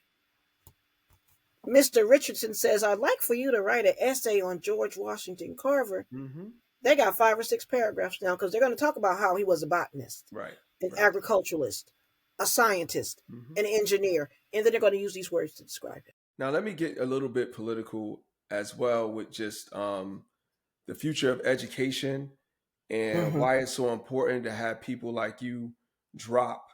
Mr. Richardson says, I'd like for you to write an essay on George Washington Carver. Mm-hmm. They got 5 or 6 paragraphs now because they're going to talk about how he was a botanist, Right. an Right. agriculturalist, a scientist, Mm-hmm. an engineer, and then they're going to use these words to describe it. Now, let me get a little bit political as well with just the future of education and why it's so important to have people like you drop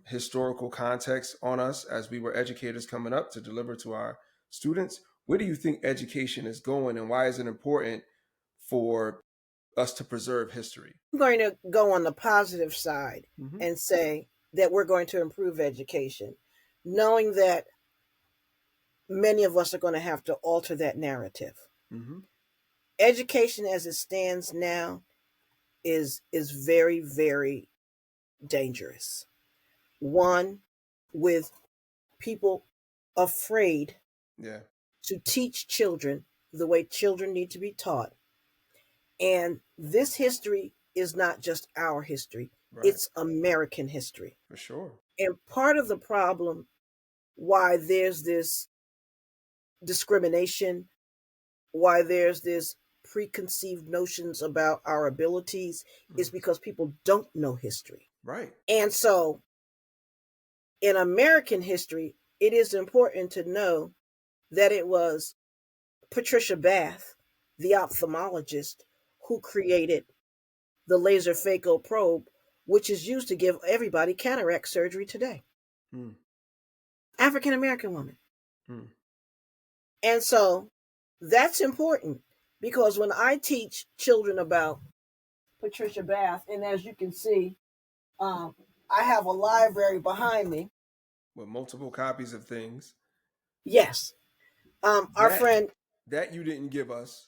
historical context on us as we were educators coming up to deliver to our students. Where do you think education is going, and why is it important for us to preserve history? I'm going to go on the positive side and say that we're going to improve education, knowing that many of us are going to have to alter that narrative. Education as it stands now is very, very dangerous. One, with people afraid to teach children the way children need to be taught. And this history is not just our history. It's American history. For sure. And part of the problem why there's this discrimination, why there's this preconceived notions about our abilities is because people don't know history. Right. And so in American history, it is important to know that it was Patricia Bath, the ophthalmologist, who created the laser phaco probe, which is used to give everybody cataract surgery today. African American woman. And so that's important because when I teach children about Patricia Bath, and as you can see, I have a library behind me with multiple copies of things. Yes. Our friend that you didn't give us.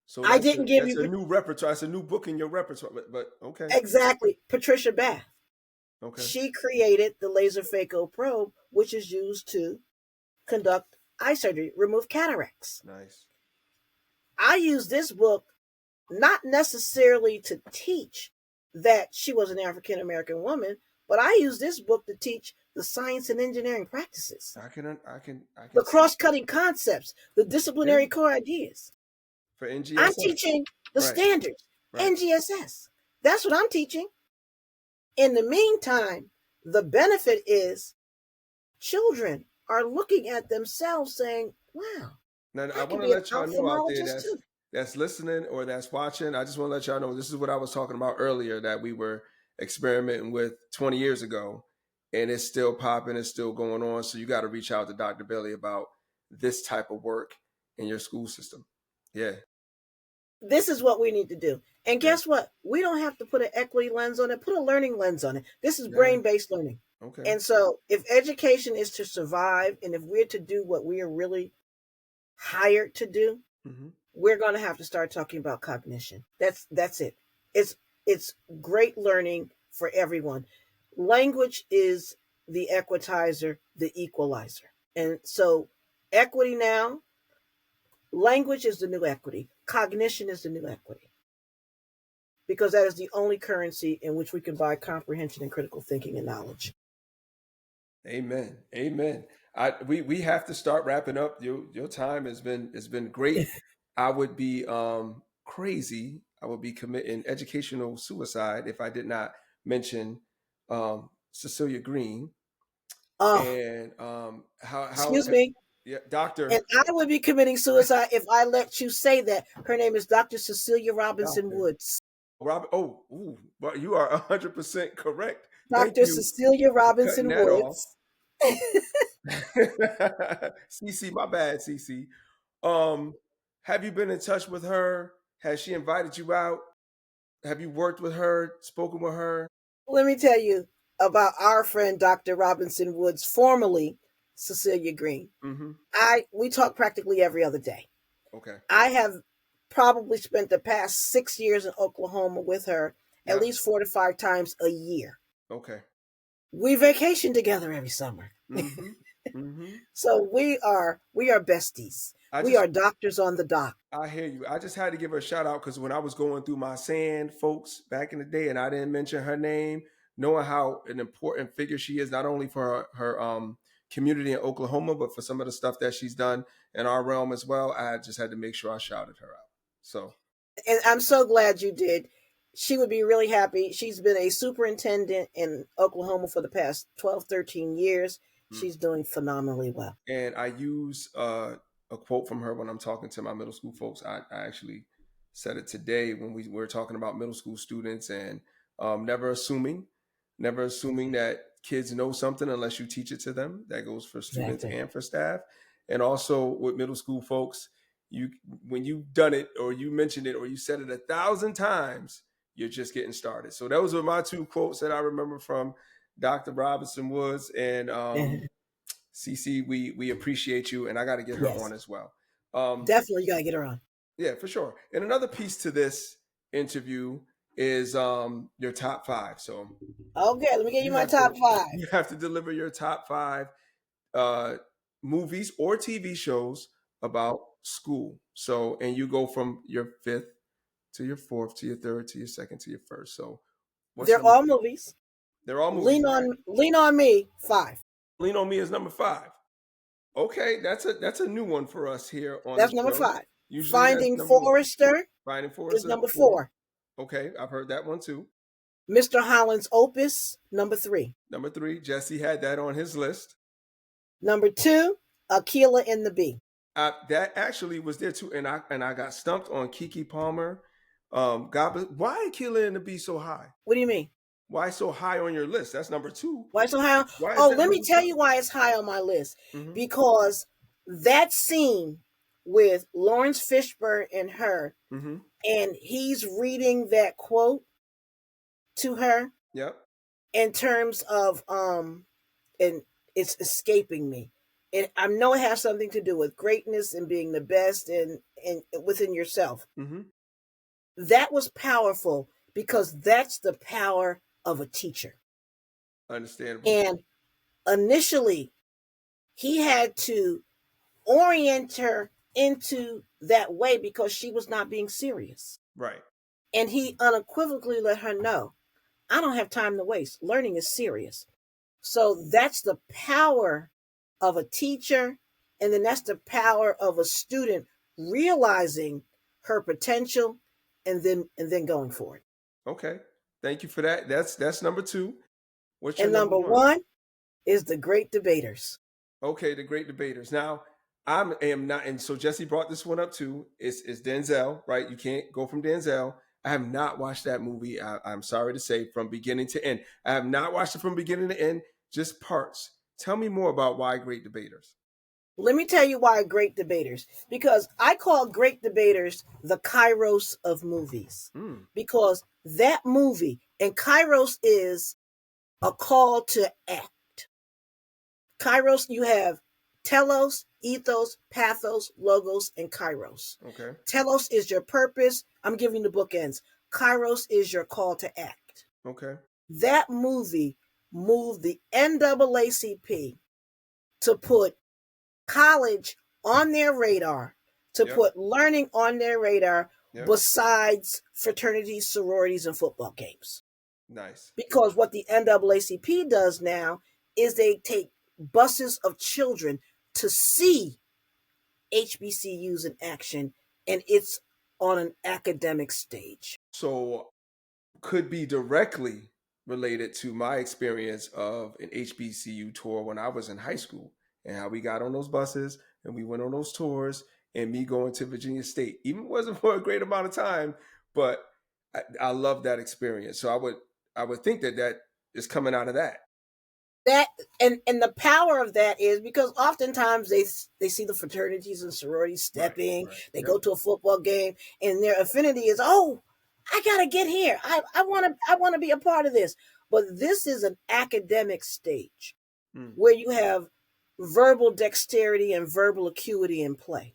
So I didn't give you a new repertoire. It's a new book in your repertoire. But okay. Exactly. Patricia Bath. Okay. She created the laser phaco probe, which is used to conduct eye surgery, remove cataracts. Nice. I use this book not necessarily to teach that she was an African American woman, but I use this book to teach the science and engineering practices. I can the cross-cutting concepts, the disciplinary core ideas. For NGSS. I'm teaching the standards, NGSS. That's what I'm teaching. In the meantime, the benefit is children are looking at themselves saying, wow. Now, I want to let y'all know out there that's listening or that's watching. I just want to let y'all know this is what I was talking about earlier that we were experimenting with 20 years ago, and it's still popping, it's still going on. So you got to reach out to Dr. Bailey about this type of work in your school system. Yeah. This is what we need to do. And guess what? We don't have to put an equity lens on it, put a learning lens on it. This is brain-based learning. Okay. And so if education is to survive, and if we're to do what we are really hired to do, we're going to have to start talking about cognition. That's it. It's great learning for everyone. Language is the equitizer, the equalizer. And so equity now, language is the new equity. Cognition is the new equity. Because that is the only currency in which we can buy comprehension and critical thinking and knowledge. Amen. Amen. We have to start wrapping up. Your time has been great. I would be crazy. I would be committing educational suicide if I did not mention Cecilia Green. And how excuse me. Yeah, doctor. And I would be committing suicide if I let you say that. Her name is Dr. Cecilia Robinson Woods. But you are 100% correct. Dr. Cecilia Robinson Woods. Cece, my bad, Cece. Have you been in touch with her? Has she invited you out? Have you worked with her, spoken with her? Let me tell you about our friend, Dr. Robinson Woods, formerly Cecilia Green. We talk practically every other day. Okay. I have probably spent the past 6 years in Oklahoma with her at least 4 to 5 times a year. Okay. We vacation together every summer. So we are besties. We are doctors on the dock. I hear you. I just had to give her a shout out because when I was going through my SAND folks back in the day and I didn't mention her name, knowing how an important figure she is, not only for her community in Oklahoma, but for some of the stuff that she's done in our realm as well, I just had to make sure I shouted her out. So, and I'm so glad you did. She would be really happy. She's been a superintendent in Oklahoma for the past 12, 13 years. She's doing phenomenally well. And I use a quote from her when I'm talking to my middle school folks. I actually said it today when we were talking about middle school students and never assuming that kids know something unless you teach it to them. That goes for students and for staff. And also with middle school folks, when you've done it or you mentioned it or you said it 1,000 times, you're just getting started. So those were my two quotes that I remember from Dr. Robinson Woods. And CC, we appreciate you, and I got to get her on as well. Definitely, you got to get her on. Yeah, for sure. And another piece to this interview is your top 5. So, okay, let me get you my top 5. You have to deliver your top 5 movies or TV shows about school. So, and you go from your 5th to your 4th to your 3rd to your 2nd to your 1st. So, they're all movies. They're all movies. Lean on Me, 5. Lean on Me is number 5. Okay, that's a new one for us here on. That's number 5. Usually Finding Forrester. Finding Forrester is number 4. Okay, I've heard that one too. Mr. Holland's Opus, number 3. Number 3, Jesse had that on his list. Number 2, Akilah and the Bee. That actually was there too, and I got stumped on Keke Palmer. Why Akilah and the Bee so high? What do you mean? Why so high on your list? That's number 2. Why so high? Let me tell you why it's high on my list. Mm-hmm. Because that scene with Lawrence Fishburne and her, mm-hmm. and he's reading that quote to her. Yep. In terms of and it's escaping me. And I know it has something to do with greatness and being the best and within yourself. Mm-hmm. That was powerful because that's the power of a teacher. Understandable. And initially, he had to orient her into that way because she was not being serious. Right. And he unequivocally let her know, I don't have time to waste. Learning is serious. So that's the power of a teacher. And then that's the power of a student realizing her potential and then going for it. Okay. Thank you for that. That's number 2. What's your number 1 is The Great Debaters. Okay, The Great Debaters. Now, I am not, and so Jesse brought this one up too. It's Denzel, right? You can't go from Denzel. I have not watched that movie. I'm sorry to say, from beginning to end. I have not watched it from beginning to end, just parts. Tell me more about why Great Debaters. Let me tell you why Great Debaters. Because I call Great Debaters the Kairos of movies. Because that movie, and Kairos is a call to act. Kairos, you have telos, ethos, pathos, logos, and kairos. Okay. Telos is your purpose. I'm giving the bookends. Kairos is your call to act. Okay. That movie moved the NAACP to put college on their radar, to put learning on their radar, besides fraternities, sororities, and football games. Nice. Because what the NAACP does now is they take buses of children to see HBCUs in action, and it's on an academic stage. So could be directly related to my experience of an HBCU tour when I was in high school, and how we got on those buses and we went on those tours, and me going to Virginia State. Even wasn't for a great amount of time, but I love that experience. So I would think that is coming out of that. That and the power of that is because oftentimes they see the fraternities and sororities stepping. Right. They go to a football game, and their affinity is, oh, I gotta get here. I want to be a part of this. But this is an academic stage where you have verbal dexterity and verbal acuity in play.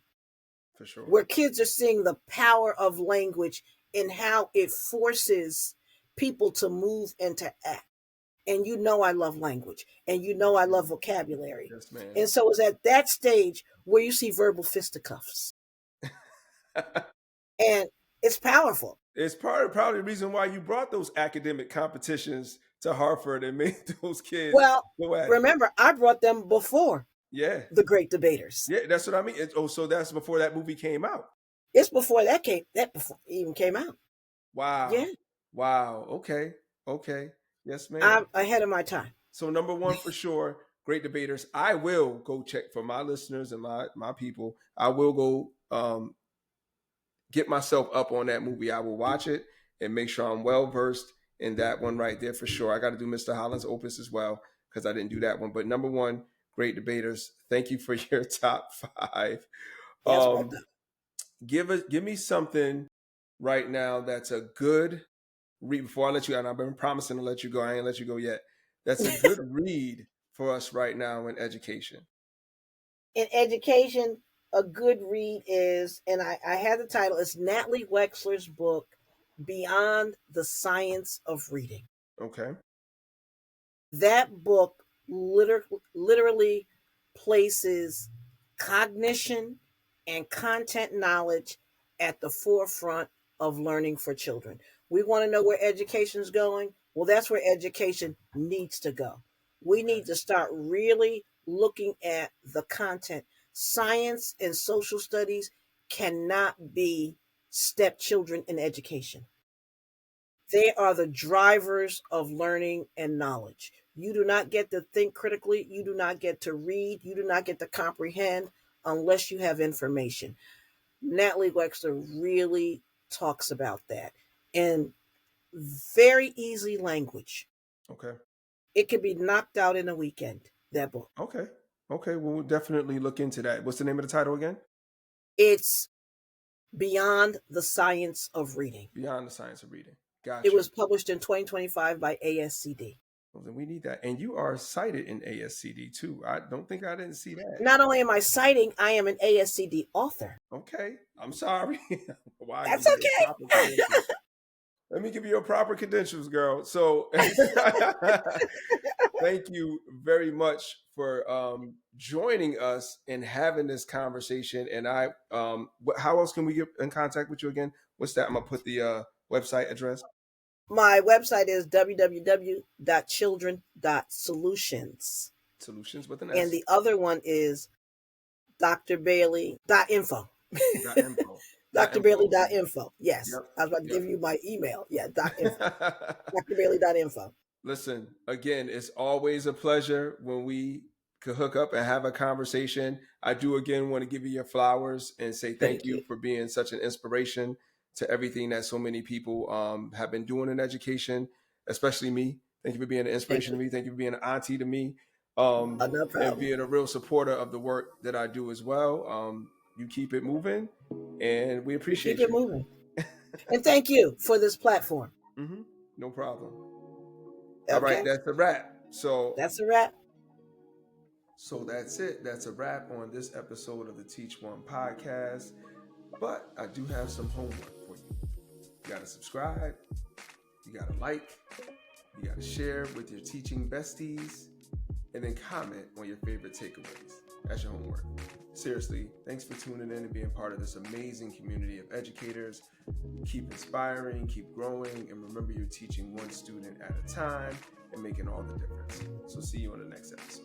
For sure. Where kids are seeing the power of language and how it forces people to move and to act. And you know I love language, and you know I love vocabulary. Yes, ma'am. And so it's at that stage where you see verbal fisticuffs. And it's powerful. It's probably the reason why you brought those academic competitions to Hartford and made those kids Well, go at it. remember, I brought them before Yeah. The Great Debaters. Yeah, that's what I mean. So that's before that movie came out. It's before that before it even came out. Wow. Yeah. Wow. Okay. Yes, ma'am. I'm ahead of my time. So number one for sure, Great Debaters. I will go check for my listeners and my people. I will go get myself up on that movie. I will watch it and make sure I'm well versed in that one right there for sure. I got to do Mr. Holland's Opus as well because I didn't do that one. But number one, Great Debaters. Thank you for your top 5. Yes, Give me something right now that's a good read before I let you out. I've been promising to let you go. I ain't let you go yet. That's a good read for us right now in education. In education, a good read is, and I have the title, it's Natalie Wexler's book, Beyond the Science of Reading. Okay. That book literally places cognition and content knowledge at the forefront of learning for children. We want to know where education is going. Well, that's where education needs to go. We need to start really looking at the content. Science and social studies cannot be stepchildren in education. They are the drivers of learning and knowledge. You do not get to think critically. You do not get to read. You do not get to comprehend unless you have information. Natalie Wexler really talks about that in very easy language. Okay. It can be knocked out in a weekend, that book. Okay. Well, we'll definitely look into that. What's the name of the title again? It's Beyond the Science of Reading. Beyond the Science of Reading. Gotcha. It was published in 2025 by ASCD. Well, then we need that. And you are cited in ASCD too. I don't think I didn't see that. Not only am I citing, I am an ASCD author. Okay. I'm sorry. That's okay. Let me give you your proper credentials, girl. So thank you very much for joining us and having this conversation. And how else can we get in contact with you again? What's that? I'm going to put the website address. My website is www.children.solutions. Solutions with an S. And the other one is drbailey.info. drbailey.info. Yes. Yep. I was about to give you my email. Yeah, .info. drbailey.info. Listen, again, it's always a pleasure when we could hook up and have a conversation. I do, again, want to give you your flowers and say thank you for being such an inspiration to everything that so many people have been doing in education, especially me. Thank you for being an inspiration to me. Thank you for being an auntie to me. No problem. And being a real supporter of the work that I do as well. You keep it moving, and we appreciate you. Keep it moving. And thank you for this platform. Mm-hmm. No problem. Okay. All right, that's a wrap. That's a wrap. So that's it. That's a wrap on this episode of the Teach One podcast. But I do have some homework for you. You got to subscribe. You got to like. You got to share with your teaching besties. And then comment on your favorite takeaways. That's your homework. Seriously, thanks for tuning in and being part of this amazing community of educators. Keep inspiring, keep growing, and remember you're teaching one student at a time and making all the difference. So see you on the next episode.